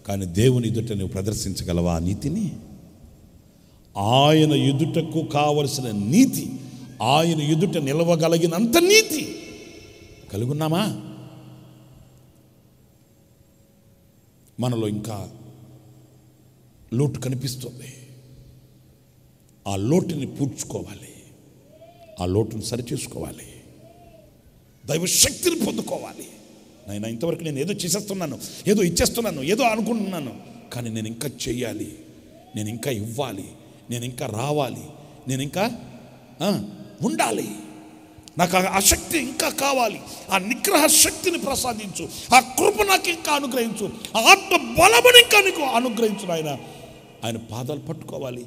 Speaker 1: కానీ దేవుని ఎదుట నువ్వు ప్రదర్శించగలవా ఆ నీతిని? ఆయన ఎదుటకు కావలసిన నీతి, ఆయన ఎదుట నిలవగలిగినంత నీతి కలుగున్నామా? మనలో ఇంకా లోటు కనిపిస్తుంది. ఆ లోటుని పూడ్చుకోవాలి, ఆ లోటుని సరిచేసుకోవాలి, దైవ శక్తిని పొందుకోవాలి. నాయన, ఇంతవరకు నేను ఏదో చేసేస్తున్నాను, ఏదో ఇచ్చేస్తున్నాను, ఏదో అనుకుంటున్నాను, కానీ నేను ఇంకా చెయ్యాలి, నేను ఇంకా ఇవ్వాలి, నేను ఇంకా రావాలి, నేను ఇంకా ఉండాలి. నాకు ఆ శక్తి ఇంకా కావాలి. ఆ నిగ్రహ శక్తిని ప్రసాదించు, ఆ కృప నాకు ఇంకా అనుగ్రహించు, ఆ ఆత్మ బలముని ఇంకా నీకు అనుగ్రహించు. ఆయన పాదాలు పట్టుకోవాలి.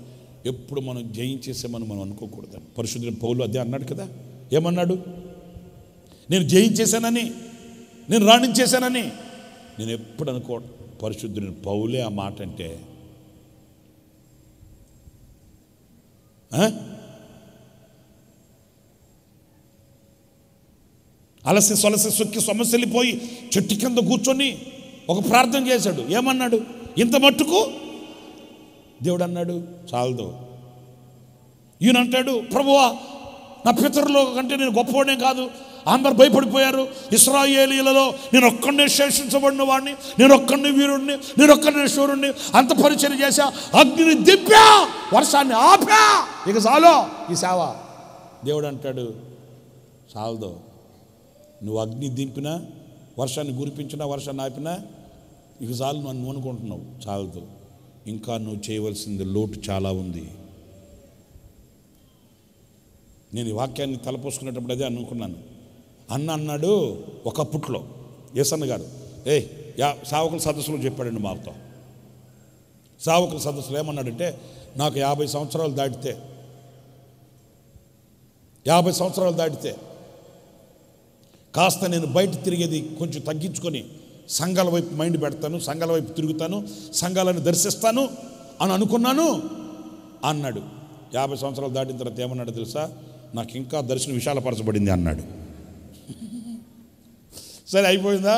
Speaker 1: ఎప్పుడు మనం జయించేసామని మనం అనుకోకూడదు. పరిశుద్ధుడైన పౌలు అదే అన్నాడు కదా. ఏమన్నాడు? నేను జయించేశానని, నేను రాణించేశానని నేను ఎప్పుడు అనుకో. పరిశుద్ధుడైన పౌలే ఆ మాట అంటే అలసి సొలసి సొక్కి సొమ్మసిల్లిపోయి చెట్టు కింద కూర్చొని ఒక ప్రార్థన చేశాడు. ఏమన్నాడు? ఇంత మట్టుకు దేవుడు అన్నాడు చాలదు. ఈయన అంటాడు, ప్రభువా, నా పితరుల కంటే నేను గొప్పవాడే కాదు, అందరు భయపడిపోయారు. ఇశ్రాయేలీయులలో నేను ఒక్కడినే శేషించబడిన వాడిని, నేను ఒక్కడిని వీరుడిని, నేను ఒక్కడినే శూరుణ్ణి, అంత పరిచయం చేశా, అగ్నిని దింపా, వర్షాన్ని ఆపా, ఇక చాలు ఈ సేవ. దేవుడు అంటాడు చాలదు. నువ్వు అగ్ని దింపినా, వర్షాన్ని కురిపించినా, వర్షాన్ని ఆపినా ఇక చాలు నన్ను అనుకుంటున్నావు. చాలదు, ఇంకా నువ్వు చేయవలసింది లోటు చాలా ఉంది. నేను ఈ వాక్యాన్ని తలపోసుకునేటప్పుడు అదే అనుకున్నాను. అన్నాడు ఒకప్పట్లో యేసన్న గారు, సేవకుల సదస్సులో చెప్పాడండి మాతో. సేవకుల సదస్సులో ఏమన్నాడంటే, నాకు 50 సంవత్సరాలు దాటితే కాస్త నేను బయట తిరిగేది కొంచెం తగ్గించుకొని సంఘాల వైపు మైండ్ పెడతాను, సంఘాల వైపు తిరుగుతాను, సంఘాలను దర్శిస్తాను అని అనుకున్నాను అన్నాడు. 50 సంవత్సరాలు దాటిన తర్వాత ఏమన్నాడు తెలుసా? నాకు ఇంకా దర్శనం విశాలపరచబడింది అన్నాడు. సరే అయిపోయిందా?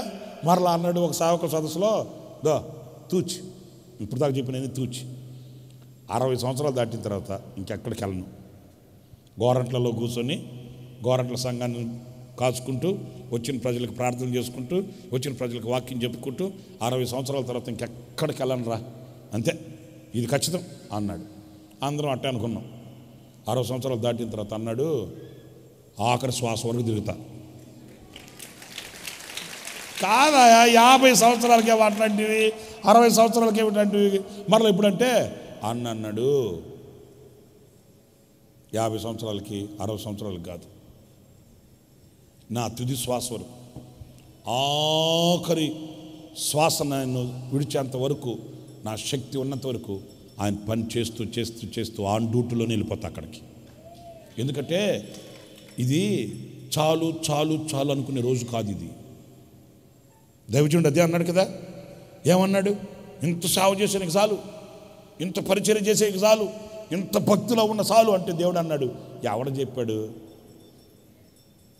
Speaker 1: మరలా అన్నాడు ఒక సేవకుల సదస్సులో, తూచి, ఇప్పుడు దాకా చెప్పిన తూచి, 60 సంవత్సరాలు దాటిన తర్వాత ఇంకెక్కడికి వెళ్ళను, గోరంట్లలో కూర్చొని గోరంట్ల సంఘాన్ని కాచుకుంటూ, వచ్చిన ప్రజలకు ప్రార్థన చేసుకుంటూ, వచ్చిన ప్రజలకు వాక్యం చెప్పుకుంటూ 60 సంవత్సరాల తర్వాత ఇంకెక్కడికి వెళ్ళను రా, అంతే, ఇది ఖచ్చితం అన్నాడు. అందరం అట్టే అనుకున్నాం. 60 సంవత్సరాలు దాటిన తర్వాత అన్నాడు, ఆఖరి శ్వాస వరకు తిరుగుతా. కాదా 50 సంవత్సరాలకే అట్లాంటివి, 60 సంవత్సరాలకే ఇట్లాంటివి, మరలా ఇప్పుడంటే అన్నాడు 50 సంవత్సరాలకి 60 సంవత్సరాలకి కాదు, నా తుది శ్వాస వరకు, ఆఖరి శ్వాస నన్ను విడిచేంత వరకు, నా శక్తి ఉన్నంత వరకు ఆయన పని చేస్తూ చేస్తూ చేస్తూ ఆన్ డ్యూటీలోనే వెళ్ళిపోతా అక్కడికి. ఎందుకంటే ఇది చాలు చాలు చాలు అనుకునే రోజు కాదు ఇది. దైవజనుడు అదే అన్నాడు కదా. ఏమన్నాడు? ఇంత సేవ చేసేందుకు చాలు, ఇంత పరిచయం చేసేందుకు చాలు, ఇంత భక్తిలో ఉన్న చాలు అంటే దేవుడు అన్నాడు. ఎవడ చెప్పాడు?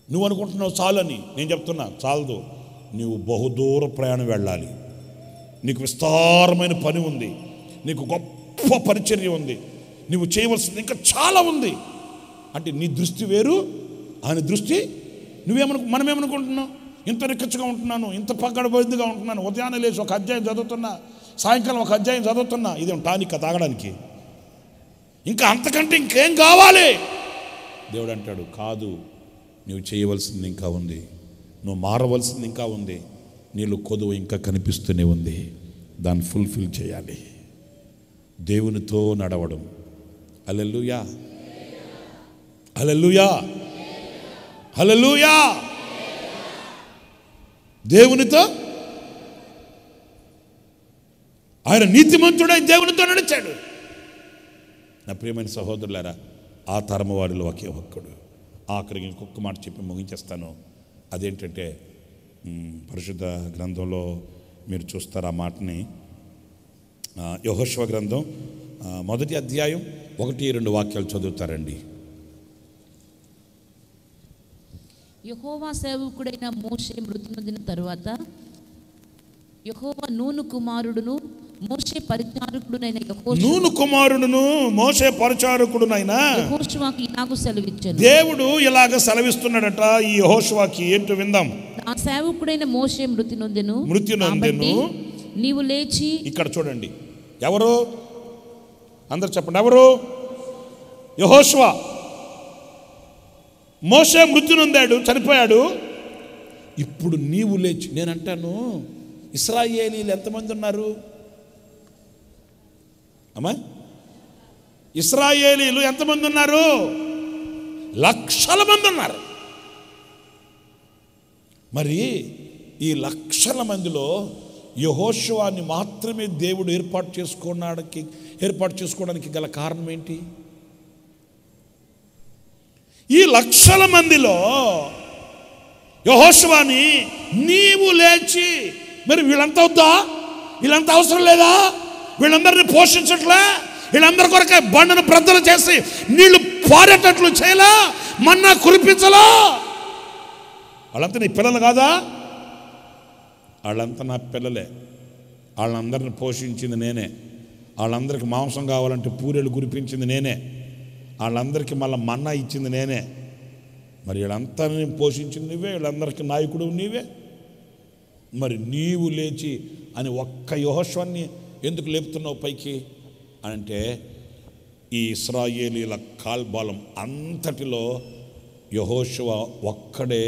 Speaker 1: నువ్వు అనుకుంటున్నావు చాలు అని. నేను చెప్తున్నా చాలదు. నువ్వు బహుదూర ప్రయాణం వెళ్ళాలి. నీకు విస్తారమైన పని ఉంది, నీకు గొప్ప పరిచర్య ఉంది, నువ్వు చేయవలసింది ఇంకా చాలా ఉంది. అంటే నీ దృష్టి వేరు, ఆయన దృష్టి. మనమేమనుకుంటున్నావు? ఇంత రిక్కచ్చుగా ఉంటున్నాను, ఇంత పక్కడబోద్దుగా ఉంటున్నాను, ఉదయాన్నే లేచి ఒక అధ్యాయం చదువుతున్నా, సాయంకాలం ఒక అధ్యాయం చదువుతున్నా, ఇదేం టానిక్ తాగడానికి, ఇంకా అంతకంటే ఇంకేం కావాలి? దేవుడు అంటాడు కాదు, నువ్వు చేయవలసింది ఇంకా ఉంది, నువ్వు మారవలసింది ఇంకా ఉంది, నీళ్ళు కొదువు ఇంకా కనిపిస్తూనే ఉంది, దాన్ని ఫుల్ఫిల్ చేయాలి. దేవునితో నడవడం. హల్లెలూయా, హల్లెలూయా, హల్లెలూయా. దేవునితో, ఆయన నీతిమంతుడై దేవునితో నడిచాడు. నా ప్రియమైన సహోదరులారా, ఆ తరమ వారిలో ఒకే ఒక్కడు. ఆఖరికి ఇంకొక మాట చెప్పి ముగించేస్తాను. అదేంటంటే పరిశుద్ధ గ్రంథంలో మీరు చూస్తారు ఆ మాటని. యెహోషువ గ్రంథం 1వ అధ్యాయం 1-2 వాక్యాలు చదువుతారండి.
Speaker 2: యెహోవా సేవకుడైన మోషే మృతి నొందిన తరువాత యెహోవా నూను కుమారుడును మోషే పరిచారకుడునైన యెహోషువకు ఇలాగ సెలవిచ్చాను.
Speaker 1: దేవుడు ఇలాగ సెలవిస్తున్నాడట ఈ యెహోషువకి. ఏంటో విందాం.
Speaker 2: నా సేవకుడైన మోషే మృతి నొందెను. నీవు లేచి,
Speaker 1: ఇక్కడ చూడండి, ఎవరు అందరు చెప్పండి, ఎవరు? యెహోషువ. మోషే మృతి నొందాడు, చనిపోయాడు. ఇప్పుడు నీవు లేచి, నేనంటాను ఇశ్రాయేలీలు ఎంతమంది ఉన్నారు అమ్మా? ఇశ్రాయేలీలు ఎంతమంది ఉన్నారు? లక్షల మంది ఉన్నారు. మరి ఈ లక్షల మందిలో యెహోషువని మాత్రమే దేవుడు ఏర్పాటు చేసుకోవడానికి గల కారణం ఏంటి? ఈ లక్షల మందిలో యెహోషువని నీవు లేచి, మరి వీళ్ళంతా వద్దా? వీళ్ళంతా అవసరం లేదా? వీళ్ళందరినీ పోషించట్లే? వీళ్ళందరి కొరకే బండను బ్రద్దలు చేసి నీళ్లు పారేటట్లు చేయలా? మన్నా కురిపించలా? వాళ్ళంతా నీ పిల్లలు కాదా? వాళ్ళంతా నా పిల్లలే. వాళ్ళందరిని పోషించింది నేనే. వాళ్ళందరికీ మాంసం కావాలంటే పూరేళ్ళు కురిపించింది నేనే. వాళ్ళందరికీ మళ్ళీ మన్నా ఇచ్చింది నేనే. మరి వీళ్ళంతా పోషించింది నువ్వే, వీళ్ళందరికీ నాయకుడు నీవే. మరి నీవు లేచి అని ఒక్క యెహోషువని ఎందుకు లేపుతున్నావు పైకి అంటే, ఈ ఇశ్రాయేలీల కాల్బలం అంతటిలో యెహోషువ ఒక్కడే.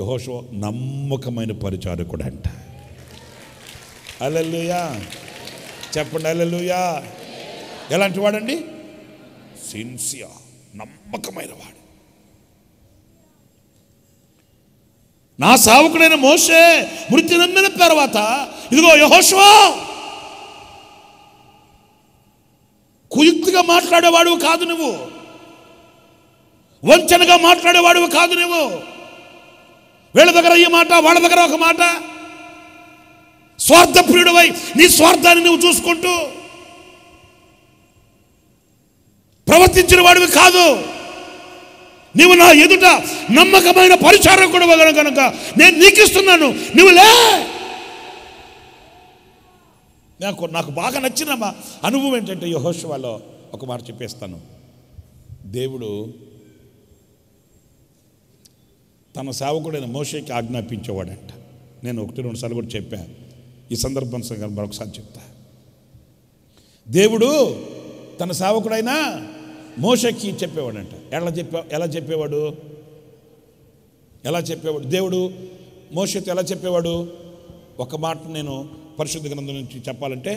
Speaker 1: యెహోషువ నమ్మకమైన పరిచారకుడు అంట. హల్లెలూయా చెప్పండి, హల్లెలూయా. ఎలాంటి వాడండి? సిన్సియర్, నమ్మకమైన వాడు. నా సేవకుడైన మోషే మృతి నొందిన తర్వాత ఇదిగో యెహోషువ, కుయుక్తిగా మాట్లాడేవాడు కాదు నువ్వు, వంచనగా మాట్లాడేవాడు కాదు నువ్వు. వీళ్ళ దగ్గర ఈ మాట, వాళ్ళ దగ్గర ఒక మాట, స్వార్థప్రియుడివై నీ స్వార్థాన్ని నువ్వు చూసుకుంటూ ప్రవర్తించిన వాడివి కాదు. నీవు నా ఎదుట నమ్మకమైన పరిచారకుడు కనుక నేను నీకు ఇస్తున్నాను, నువ్వు లే. నాకు బాగా నచ్చిన అనుభవం ఏంటంటే, యెహోషువలో ఒక మాట చెప్పేస్తాను. దేవుడు తన సేవకుడైన మోషేకి ఆజ్ఞాపించేవాడంట. నేను 1-2 సార్లు కూడా చెప్పా. ఈ సందర్భం మరొకసారి చెప్తా. దేవుడు తన సేవకుడైన మోషేకి చెప్పేవాడంట. ఎలా చెప్పేవాడు? దేవుడు మోషేతో ఎలా చెప్పేవాడు? ఒక మాట నేను పరిశుద్ధ గ్రంథం నుంచి చెప్పాలంటే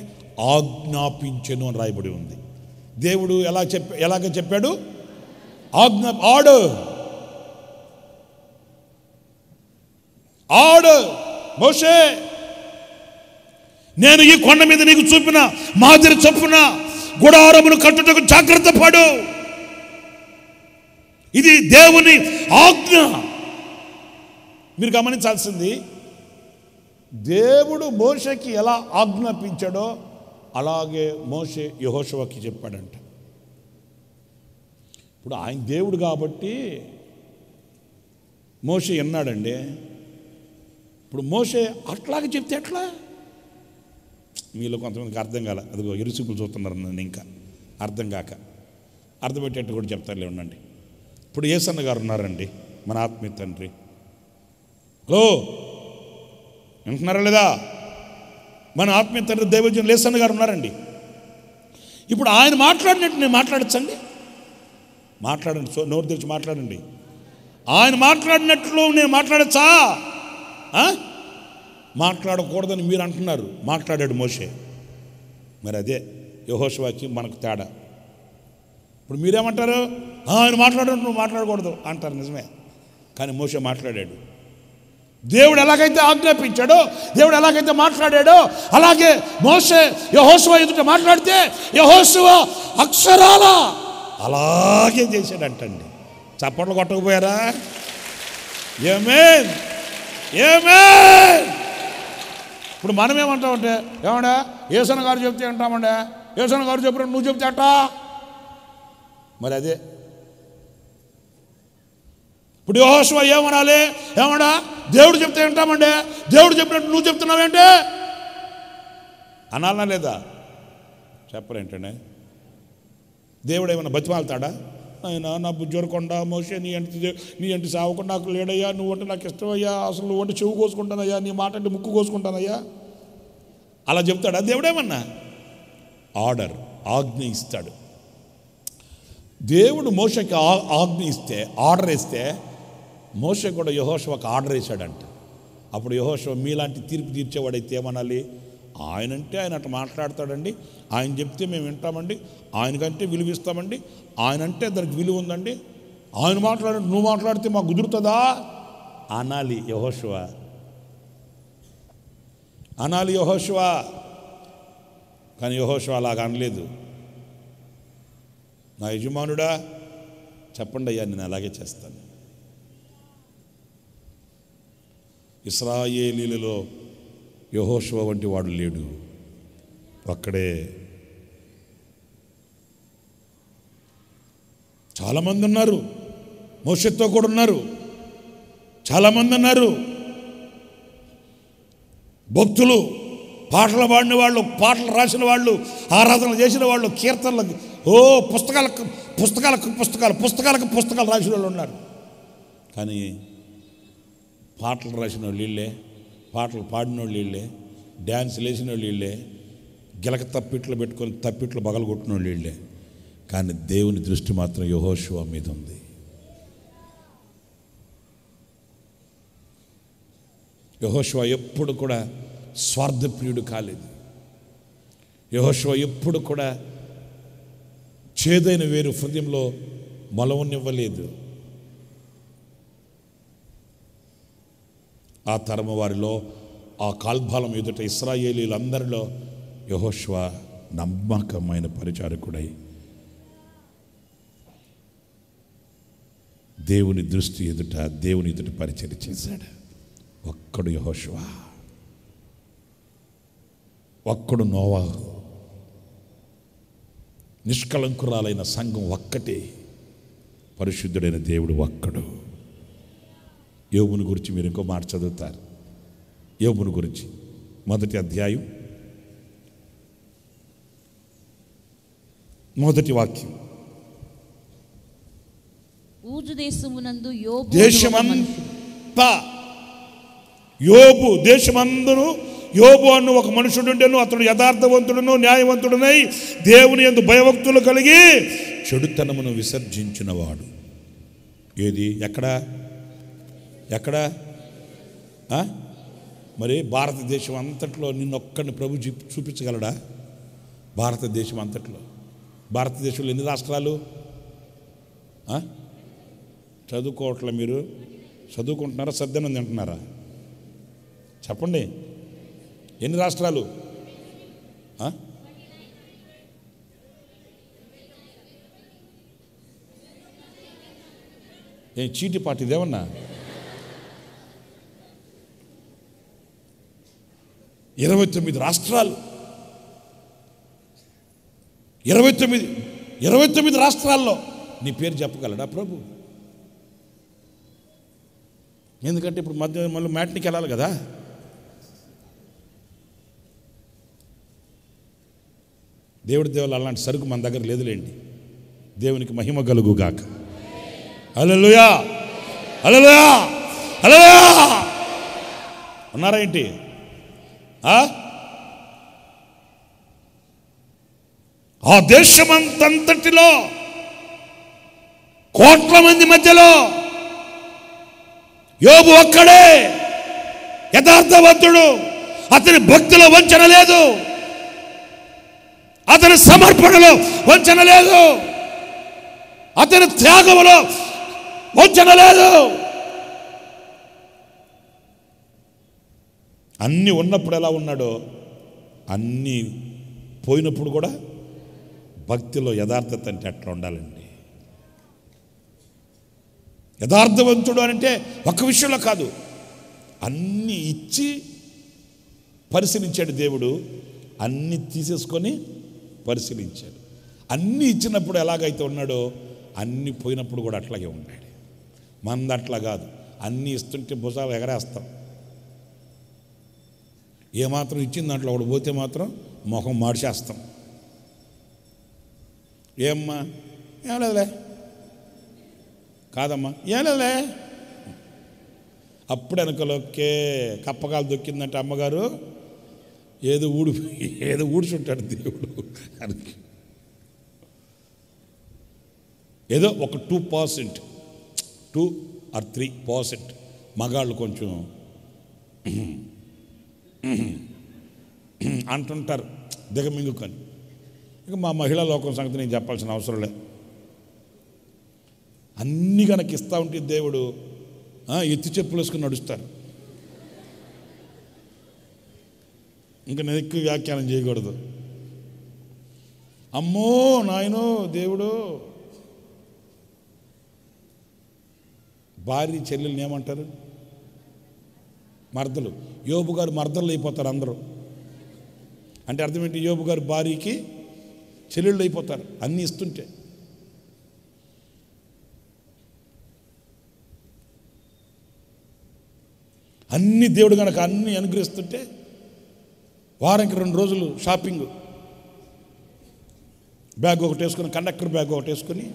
Speaker 1: ఆజ్ఞాపించెను అని రాయబడి ఉంది. దేవుడు ఎలాగ చెప్పాడు? ఆర్డర్ మోషే, నేను ఈ కొండ మీద నీకు చూపిన మాదిరి చొప్పున గుడారమును కట్టుటకు జాగ్రత్త పడు. ఇది దేవుని ఆజ్ఞ. మీరు గమనించాల్సింది, దేవుడు మోషేకి ఎలా ఆజ్ఞాపించాడో అలాగే మోషే యెహోషువకి చెప్పాడంట. ఇప్పుడు ఆయన దేవుడు కాబట్టి మోషే విన్నాడండి. ఇప్పుడు మోషే అట్లాగే చెప్తే ఎట్లా? మీలో కొంతమందికి అర్థం కాల. అదిగో ఎరుసూపులు చూస్తున్నారు నన్ను, ఇంకా అర్థం కాక. అర్థమయ్యేటట్టు కూడా చెప్తారులే, ఉండండి. ఇప్పుడు యేసన్న గారు ఉన్నారండి, మన ఆత్మీయ తండ్రి. హలో, వింటున్నారా లేదా? మన ఆత్మీయ తండ్రి దైవజనులు యేసన్న గారు ఉన్నారండి. ఇప్పుడు ఆయన మాట్లాడినట్టు నేను మాట్లాడచ్చండి? మాట్లాడండి, నోరు తెరిచి మాట్లాడండి. ఆయన మాట్లాడినట్లు నేను మాట్లాడచ్చా? మాట్లాడకూడదని మీరు అంటున్నారు. మాట్లాడాడు మోషే. మరి అదే యెహోషువకి మనకు తేడా. ఇప్పుడు మీరేమంటారు? ఆయన మాట్లాడాడు, నువ్వు మాట్లాడకూడదు అంటారు. నిజమే, కానీ మోషే మాట్లాడాడు. దేవుడు ఎలాగైతే ఆజ్ఞాపించాడో, దేవుడు ఎలాగైతే మాట్లాడాడో, అలాగే మోషే యెహోషువ ఎదుట మాట్లాడితే యెహోషువ అక్షరాల అలాగే చేశాడంటండి. చప్పట్లు కొట్టకపోయారా? ఆమేన్, ఆమేన్. ఇప్పుడు మనం ఏమంటామంటే, ఏమన్నా యేసన్న గారు చెప్తే అంటామండే, యేసన్న గారు చెప్పినట్టు నువ్వు చెప్తే అట్టా. మరి అదే ఇప్పుడు యెహోషువ ఏమనాలి? ఏమన్నా దేవుడు చెప్తే వింటామండే, దేవుడు చెప్పినట్టు నువ్వు చెప్తున్నావేంటే అనాలనా లేదా? చెప్పరేంటండి? దేవుడు ఏమన్నా బతిమాలుతాడా? ఆయన నా బుజ్జోరకొండ మోషే నీ అంటే సావకుండా నాకు లేడయ్యా, నువ్వు అంటే నాకు ఇష్టమయ్యా, అసలు నువ్వు అంటే చెవు కోసుకుంటానయ్యా, నీ మాట అంటే ముక్కు కోసుకుంటానయ్యా, అలా చెప్తాడా? దేవుడేమన్నా ఆర్డర్, ఆజ్ఞ ఇస్తాడు. దేవుడు మోషకి ఆజ్ఞ ఇస్తే, ఆర్డర్ ఇస్తే, మోషే కూడా యెహోషువకు ఆర్డర్ వేశాడంట. అప్పుడు యెహోషువ మీలాంటి తీర్పు తీర్చేవాడైతే ఏమనాలి? ఆయనంటే ఆయన అట్లా మాట్లాడతాడండి, ఆయన చెప్తే మేము వింటామండి, ఆయనకంటే విలువ ఇస్తామండి, ఆయనంటే దానికి విలువ ఉందండి, ఆయన మాట్లాడండి, నువ్వు మాట్లాడితే మాకు కుదురుతుందా అనాలి యెహోషువ, అనాలి యెహోషువ. కానీ యెహోషువ అలాగ అనలేదు. నా యజమానుడా చెప్పండి అయ్యా, నేను అలాగే చేస్తాను. ఇశ్రాయేలీలలో యెహోషువ వంటి వాడు లేడు, ఒక్కడే. చాలామంది ఉన్నారు, మోషేతో కూడా ఉన్నారు, చాలామంది ఉన్నారు భక్తులు, పాటలు పాడిన వాళ్ళు, పాటలు రాసిన వాళ్ళు, ఆరాధనలు చేసిన వాళ్ళు, కీర్తనలకు పుస్తకాలు రాసిన వాళ్ళు ఉన్నారు. కానీ పాటలు రాసిన వాళ్ళు వీళ్ళే, పాటలు పాడిన వాళ్ళు వీళ్ళే, డ్యాన్సులు వేసిన వాళ్ళు వీళ్ళే, గిలక తప్పిట్లు పెట్టుకొని తప్పిట్లు బగలగొట్టిన వాళ్ళు వీళ్ళే. కానీ దేవుని దృష్టి మాత్రం యెహోషువ మీద ఉంది. యెహోషువ ఎప్పుడు కూడా స్వార్థప్రియుడు కాలేదు. యెహోషువ ఎప్పుడు కూడా చేదైన వేరు హృదయంలో మొలవనివ్వలేదు. ఆ తరము వారిలో, ఆ కాల్భాలం ఎదుట ఇశ్రాయేలీలందరిలో యెహోషువ నమ్మకమైన పరిచారకుడై దేవుని దృష్టి ఎదుట, దేవుని ఎదుట పరిచర్య చేశాడు. ఒక్కడు యెహోషువ, ఒక్కడు నోవాహు, నిష్కళంకురాలైన సంఘం ఒక్కటే, పరిశుద్ధుడైన దేవుడు ఒక్కడు. యోబుని గురించి మీరు ఇంకో మాట చదువుతారు. యోబుని గురించి 1వ అధ్యాయం 1వ వాక్యం.
Speaker 2: ఊజు దేశమునందు
Speaker 1: దేశమంతా యోబు, దేశమందును యోబు అను ఒక మనుషుడుండెను. అతడు యథార్థవంతుడును న్యాయవంతుడునై దేవుని యందు భయభక్తులు కలిగి చెడుతనమును విసర్జించినవాడు. ఏది? ఎక్కడ? మరి భారతదేశం అంతట్లో నిన్నొక్కడిని ప్రభు చూపించగలడా? భారతదేశం అంతట్లో, భారతదేశంలో ఎన్ని రాష్ట్రాలు? చదువుకోవట్లే మీరు? చదువుకుంటున్నారా, సద్దనం తింటున్నారా? చెప్పండి, ఎన్ని రాష్ట్రాలు? ఏం చీటి పార్టీ ఇదేమన్నా? 29 రాష్ట్రాలు, 29 రాష్ట్రాల్లో నీ పేరు చెప్పగలడా ప్రభు? ఎందుకంటే ఇప్పుడు మళ్ళీ మ్యాట్నికి వెళ్ళాలి కదా. దేవుడి దేవుళ్ళు అలాంటి సరుకు మన దగ్గర లేదులేండి. దేవునికి మహిమ కలుగుగాక. హల్లెలూయా, హల్లెలూయా, హల్లెలూయా. ఉన్నారా ఏంటి? ఆ దేశమంతటిలో కోట్ల మంది మధ్యలో యోబు ఒక్కడే యథార్థవంతుడు. అతని భక్తిలో వంచన లేదు, అతని సమర్పణలో వంచన లేదు, అతని త్యాగంలో వంచన లేదు. అన్నీ ఉన్నప్పుడు ఎలా ఉన్నాడో అన్నీ పోయినప్పుడు కూడా భక్తిలో యథార్థత అంటే అట్లా ఉండాలండి. యథార్థవంతుడు అంటే ఒక్క విషయంలో కాదు, అన్నీ ఇచ్చి పరిశీలించాడు దేవుడు, అన్నీ తీసేసుకొని పరిశీలించాడు. అన్నీ ఇచ్చినప్పుడు ఎలాగైతే ఉన్నాడో అన్నీ పోయినప్పుడు కూడా అట్లాగే ఉన్నాడు. మంది అట్లా కాదు, అన్నీ ఇస్తుంటే భుజాలు ఎగరేస్తాం. ఏమాత్రం ఇచ్చిన దాంట్లో ఒకడు పోతే మాత్రం మొహం మార్చేస్తాం. ఏమ్మా ఏం లేదులే, కాదమ్మా ఏం లేదులే. అప్పుడు వెనకలోకే కప్పకాలు దొక్కిందంటే అమ్మగారు ఏదో ఊడ్చుంటాడు దేవుడు అని. ఏదో ఒక 2% 2 or 3% మగాళ్ళు కొంచెం అంటుంటారు దిగమింగుకొని. ఇక మా మహిళా లోకం సంగతి నేను చెప్పాల్సిన అవసరం లేదు. అన్నీ కనుక ఇస్తూ ఉంటే దేవుడు ఎత్తి చెప్పులు వేసుకుని నడుస్తారు. ఇంకా నేను ఎక్కువ వ్యాఖ్యానం చేయకూడదు. అమ్మో నాయనో దేవుడు. భార్య చెల్లెల్ని ఏమంటారు? మర్దలు. యోబు గారు మర్దలు అయిపోతారు అందరూ. అంటే అర్థం ఏంటి? యోబు గారు భార్యకి చెల్లెళ్ళు అయిపోతారు అన్నీ ఇస్తుంటే. అన్ని దేవుడు కనుక అన్నీ అనుగ్రహిస్తుంటే వారానికి 2 రోజులు షాపింగ్, బ్యాగ్ ఒకటి వేసుకుని, కండక్టర్ బ్యాగ్ ఒకటి వేసుకుని,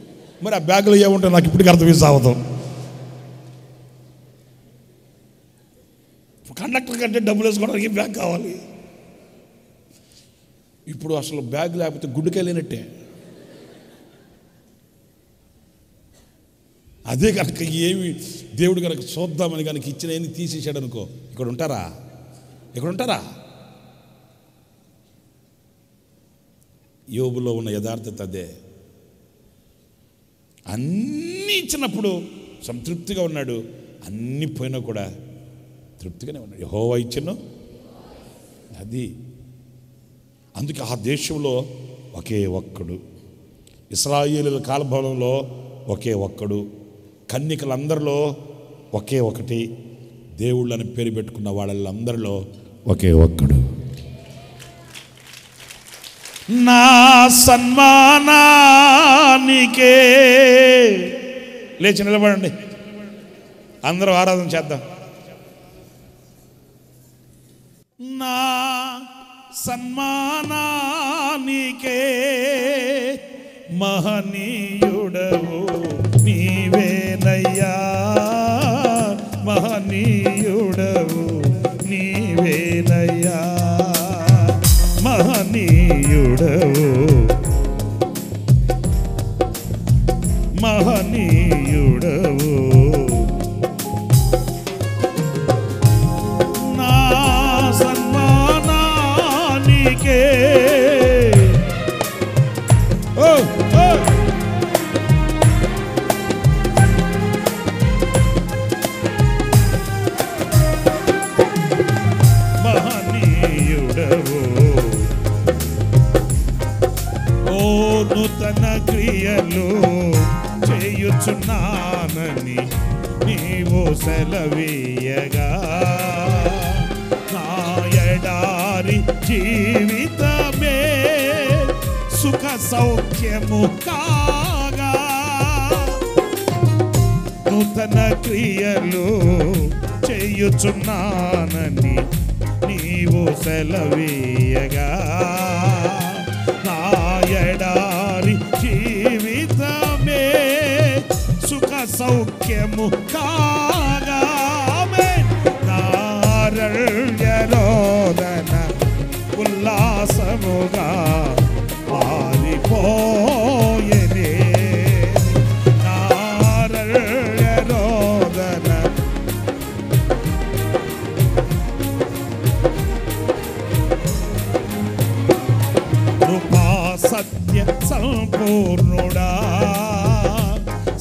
Speaker 1: మరి ఆ బ్యాగులో ఏముంటాయి నాకు ఇప్పటికీ అర్థం సాగుతాం. కండక్టర్ కంటే డబ్బులు వేసుకోవడానికి బ్యాగ్ కావాలి. ఇప్పుడు అసలు బ్యాగ్ లేకపోతే గుడ్డుకెళ్ళినట్టే. అదే కనుక ఏమి దేవుడు కనుక చూద్దామని కనుక ఇచ్చిన ఏమి తీసేసాడు అనుకో, ఇక్కడ ఉంటారా? యోబులో ఉన్న యథార్థత అదే. అన్నీ ఇచ్చినప్పుడు సంతృప్తిగా ఉన్నాడు, అన్నీ పోయినా కూడా తృప్తిగానే ఉన్నాడు. యెహోవా ఇచ్చెను అది. అందుకే ఆ దేశంలో ఒకే ఒక్కడు, ఇశ్రాయేలీయుల కాలభవనంలో ఒకే ఒక్కడు, కన్యకలందరిలో ఒకే ఒకటి, దేవుళ్ళని పేరు పెట్టుకున్న వాళ్ళందరిలో ఒకే ఒక్కడు. నా సన్మానానికే లేచి నిలబడండి, అందరూ ఆరాధన చేద్దాం. నా సన్మానానికే మహనీయుడవు నీవేనయ్యా, మహనీయుడవు నీవేనయ్యా, మహనీయుడవు మహనీయుడవు. నా సన్మానానికే మహనీయుడవు. ఓ నూతన క్రియలు చేయుచున్నానని నీవు సెలవీయగా, నా ఎడారి జీవితమే సుఖ సౌఖ్యము కాగా, నూతన క్రియలు చేయుచున్నానని నీవు సెలవీయగా, నా ఎడారి జీవితమే సుఖ సౌఖ్యము కాగా, నారణ్యరోదన ఉల్లాసముగా పారిపోయెనే, నారణ్యరోదన కృపా సత్య సంపూర్ణుడా,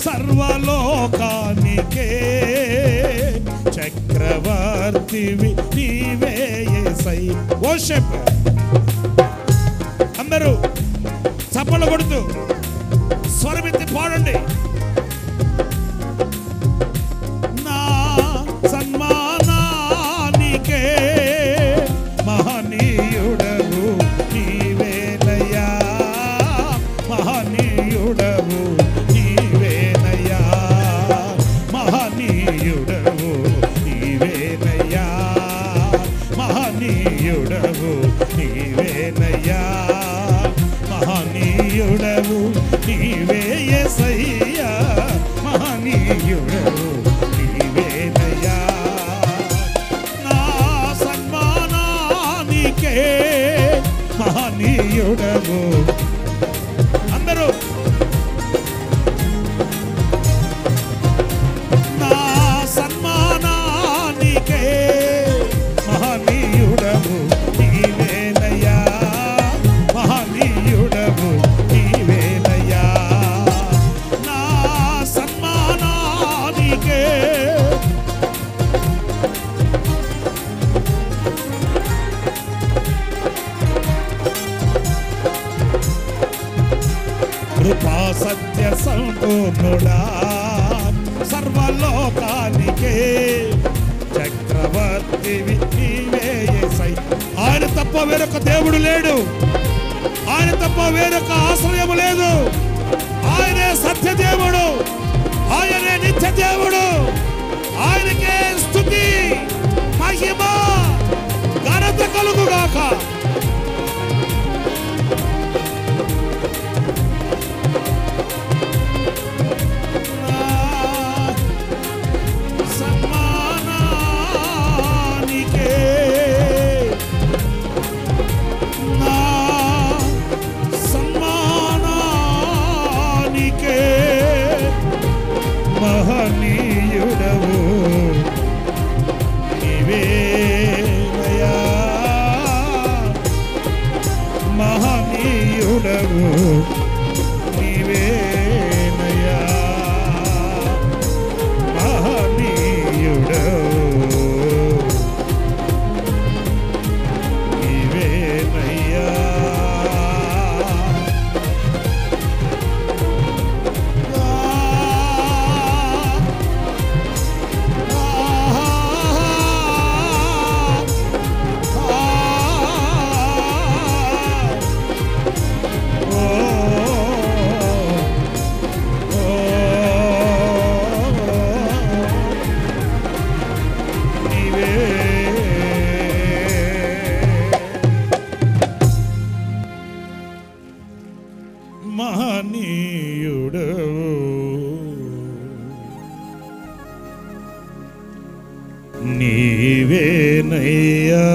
Speaker 1: సర్వలోకానికే చక్రవర్తివి నీవే యేసై. వర్షిప్ అందరూ చప్పలు కొడుతూ స్వరమెత్తి పాడండి. నా సన్మానానికే మహనీయుడవు నీవేనయ్యా, మహనీయుడవు నీవేనయ్యా, మహనీయుడవు నీవేనయ్యా, మహనీయుడవు నీవేనయ్యా, మహనీయుడవు నీవే యేసయ్యా, మహనీయుడవు నీవేనయ్యా. నా సన్మానానికే మహనీయుడవు. అందరూ నా సన్మానానికే మహనీయుడవు నీవేనయ్యా, మహనీయుడవు నీవేనయ్యా. నా సన్మానానికే కృపా సత్య సంపూర్ణుడా, సర్వలోకానికే చక్రవర్తివి నీవే యేసై. ఆయన తప్ప వేరొక దేవుడు లేడు, ఆయన తప్ప వేరొక ఆశ్రయము లేదు. ఆయనే సత్య దేవుడు, ఆయనే నిత్య దేవుడు. ఆయనకే స్తుతి మహిమ ఘనత కలుగుగాక. సన్మానానికే నా సన్మానానికే మహనీయుడవు నీవేనయ్యా, మహనీయుడవు నీవేనయ్యా, మహనీయుడవు నీవేనయ్యా. మహనీయుడవు నీవేనయ్యా.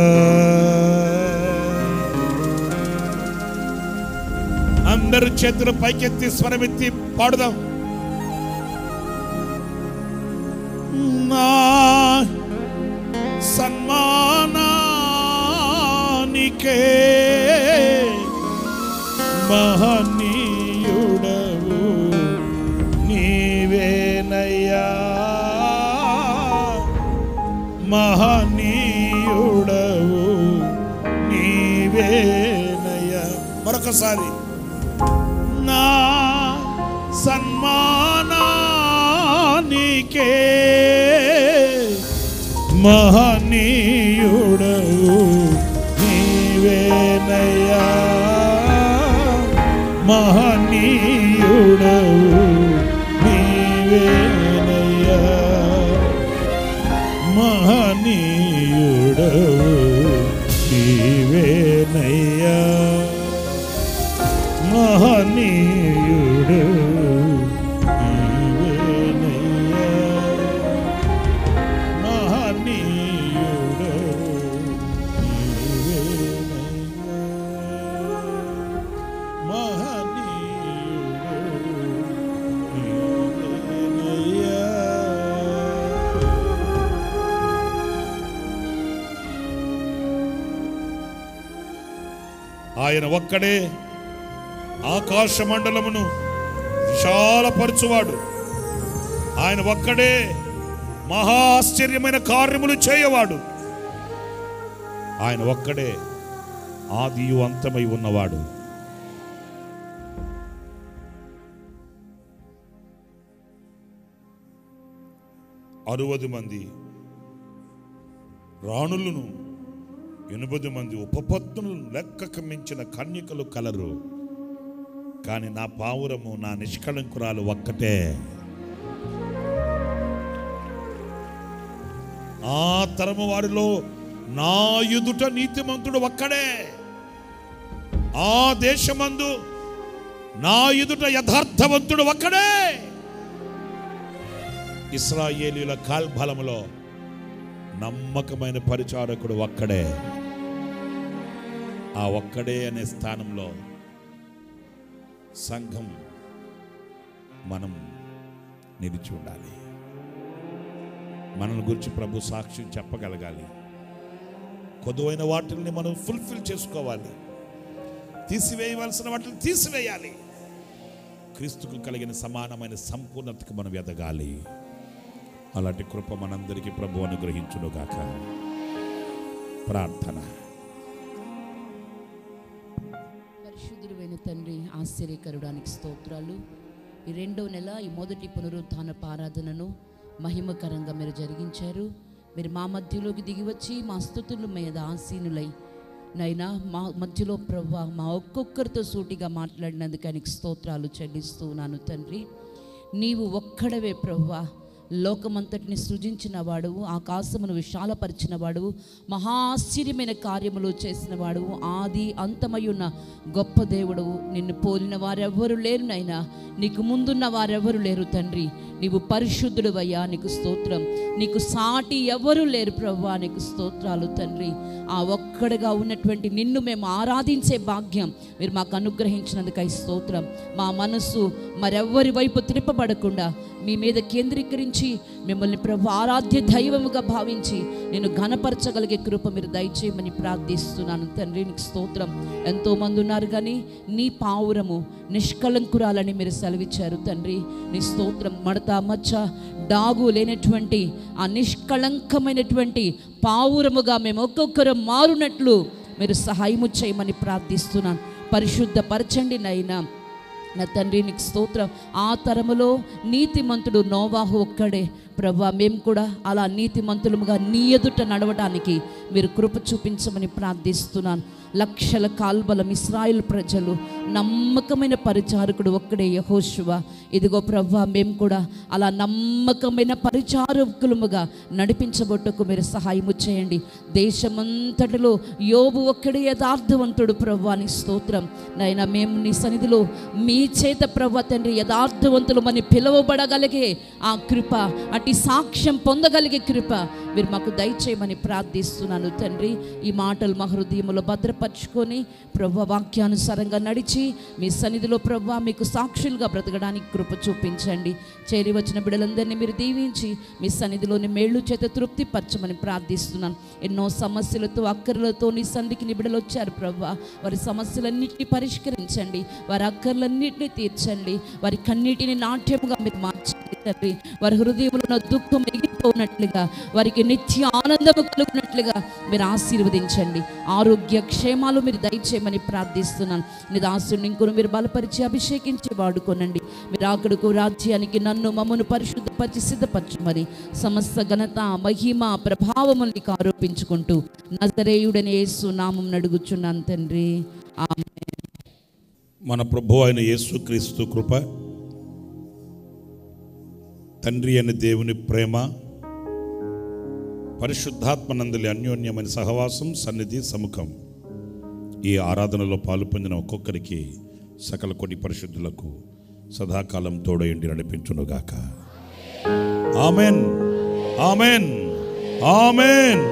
Speaker 1: అందరూ చేతులు పైకెత్తి స్వరమెత్తి పాడుదాం. నా సన్మానానికే మహనీయుడవు నీవేనయ్యా, మహనీయుడవు నీవేనయ్యా. మరొకసారి నా సన్మానానికే మహనీయుడవు నీవేనయ్యా, మహనీయుడవు నీవేనయ్యా, మహనీయుడవు నీవేనయ్యా, మహనీయుడవు నీవేనయ్యా, మహనీయుడవు నీవేనయ్యా, ఆయన ఒక్కడే ఆకాశ మండలమును విశాలపరచువాడు. ఆయన ఒక్కడే మహాశ్చర్యమైన కార్యములు చేయవాడు. ఆయన ఒక్కడే ఆదియు అంతమై ఉన్నవాడు. అరువది మంది రాణులను 80 మంది ఉపపత్నులను లెక్కకు మించిన కన్యకలు కలరు. కానీ నా పావురము, నా నిష్కళంకురాలు ఒక్కటే. ఆ తరము వారిలో నా ఎదుట నీతిమంతుడు ఒక్కడే. ఆ దేశమందు నా ఎదుట యథార్థవంతుడు ఒక్కడే. ఇశ్రాయేలీయుల కాల్బలములో నమ్మకమైన పరిచారకుడు ఒక్కడే. ఆ ఒక్కడే అనే స్థానంలో సంఘం మనం నిలిచి ఉండాలి. మనల్ని గురించి ప్రభు సాక్ష్యం చెప్పగలగాలి. కొదువైన వాటిని మనం ఫుల్ఫిల్ చేసుకోవాలి. తీసివేయవలసిన వాటిని తీసివేయాలి. క్రీస్తుకు కలిగిన సమానమైన సంపూర్ణతకు మనం ఎదగాలి. అలాంటి కృప మనందరికీ ప్రభు అనుగ్రహించునుగాక. ప్రార్థన.
Speaker 2: పరిశుద్ధుడైన తండ్రి, ఆశ్చర్యకరుడానికి స్తోత్రాలు. ఈ 2వ నెల, ఈ మొదటి పునరుత్థానపు ఆరాధనను మహిమకరంగా మీరు జరిగించారు. మీరు మా మధ్యలోకి దిగివచ్చి మా స్తుతుల మీద ఆసీనులై నైనా మా మధ్యలో ప్రభువా మా ఒక్కొక్కరితో సూటిగా మాట్లాడినందుకు ఆయనకి స్తోత్రాలు చెల్లిస్తూ ఉన్నాను తండ్రి. నీవు ఒక్కడవే ప్రభువా, లోకమంతటిని సృజించిన వాడువు, ఆకాశమును విశాలపరిచిన వాడువు, మహాశ్చర్యమైన కార్యములు చేసిన వాడువు, ఆది అంతమయున్న గొప్ప దేవుడువు. నిన్ను పోలిన వారెవ్వరు లేరు నైనా, నీకు ముందున్న వారెవ్వరు లేరు తండ్రి. నీవు పరిశుద్ధుడువయ్యా, నీకు స్తోత్రం. నీకు సాటి ఎవరు లేరు ప్రభువా, నీకు స్తోత్రాలు తండ్రి. ఆ ఒక్కడిగా ఉన్నటువంటి నిన్ను మేము ఆరాధించే భాగ్యం మీరు మాకు అనుగ్రహించినందుకై స్తోత్రం. మా మనస్సు మరెవ్వరి వైపు త్రిప్పబడకుండా మీ మీద కేంద్రీకరించి మిమ్మల్ని ప్రభు ఆరాధ్య దైవముగా భావించి నేను ఘనపరచగలిగే కృప మీరు దయచేయమని ప్రార్థిస్తున్నాను తండ్రి. నీకు స్తోత్రం. ఎంతోమంది ఉన్నారు కానీ నీ పావురము నిష్కళంకురాలని మీరు సెలవిచ్చారు తండ్రి. నీ స్తోత్రం. మడత మచ్చ డాగు లేనటువంటి ఆ నిష్కళంకమైనటువంటి పావురముగా మేము ఒక్కొక్కరు మారునట్లు మీరు సహాయము చేయమని ప్రార్థిస్తున్నాను. పరిశుద్ధపరచండి నైనా నా తండ్రి. నీకు స్తోత్రం. ఆ తరములో నీతిమంతుడు నోవాహు ఒక్కడే ప్రభా. మేము కూడా అలా నీతిమంతులముగా నీ ఎదుట నడవడానికి మీరు కృప చూపించమని ప్రార్థిస్తున్నాను. లక్షల కాల్బలం ఇశ్రాయేలు ప్రజలు నమ్మకమైన పరిచారకుడు ఒక్కడే యెహోషువ. ఇదిగో ప్రభా, మేము కూడా అలా నమ్మకమైన పరిచారకులముగా నడిపించబొట్టుకు మీరు సహాయము చేయండి. దేశమంతటిలో యోబు ఒక్కడే యథార్థవంతుడు ప్రభా. నీ స్తోత్రం నైనా. మేము నీ సన్నిధిలో మీ చేత ప్రభా తండ్రి యథార్థవంతులమని పిలువబడగలిగే ఆ కృప, అటు సాక్ష్యం పొందగలిగే కృప మీరు మాకు దయచేయమని ప్రార్థిస్తున్నాను తండ్రి. ఈ మాటలు మా హృదయంలో భద్రపరుచుకొని ప్రభా వాక్యానుసారంగా నడిచి మీ సన్నిధిలో ప్రభా మీకు సాక్షులుగా బ్రతకడానికి కృప చూపించండి. చేరి వచ్చిన బిడ్డలందరినీ మీరు దీవించి మీ సన్నిధిలోని మేళ్ళు చేత తృప్తిపరచమని ప్రార్థిస్తున్నాను. ఎన్నో సమస్యలతో అక్కర్లతో నీ సన్నిధికి నీ బిడ్డలు వచ్చారు ప్రభా. వారి సమస్యలన్నింటినీ పరిష్కరించండి, వారి అక్కర్లన్నింటినీ తీర్చండి, వారి కన్నీటిని నాట్యముగా మీరు మార్చండి తండ్రి. వారి హృదయంలో ఉన్న దుఃఖం ఎగిరిపోనట్లుగా, వారికి నిత్య ఆనందము కలుగునట్లుగా మీరు ఆశీర్వదించండి. ఆరోగ్య క్షేమాలు మీరు దయచేయమని ప్రార్థిస్తున్నాను. నీ దాసుని ఇంకొను మీరు బలపరిచి అభిషేకించి వాడుకోనండి. మీరు అక్కడకు రాజ్యానికి నన్ను మమ్మను పరిశుద్ధపరిచి సిద్ధపరచమని సమస్త ఘనత మహిమ ప్రభావములు నీకు ఆరోపించుకుంటూ నజరేయుడనే యేసు నామం అడుగుచున్నాను తండ్రి. ఆమేన్.
Speaker 1: మన ప్రభువు అయిన యేసుక్రీస్తు కృప, తండ్రి అయిన దేవుని ప్రేమ, పరిశుద్ధాత్మనందలి అన్యోన్యమైన సహవాసం, సన్నిధి, సముఖం ఈ ఆరాధనలో పాలు పొందిన ఒక్కొక్కరికి సకల కొడి పరిశుద్ధులకు సదాకాలం తోడయండి నడిపించునుగాక. Amen, amen, amen.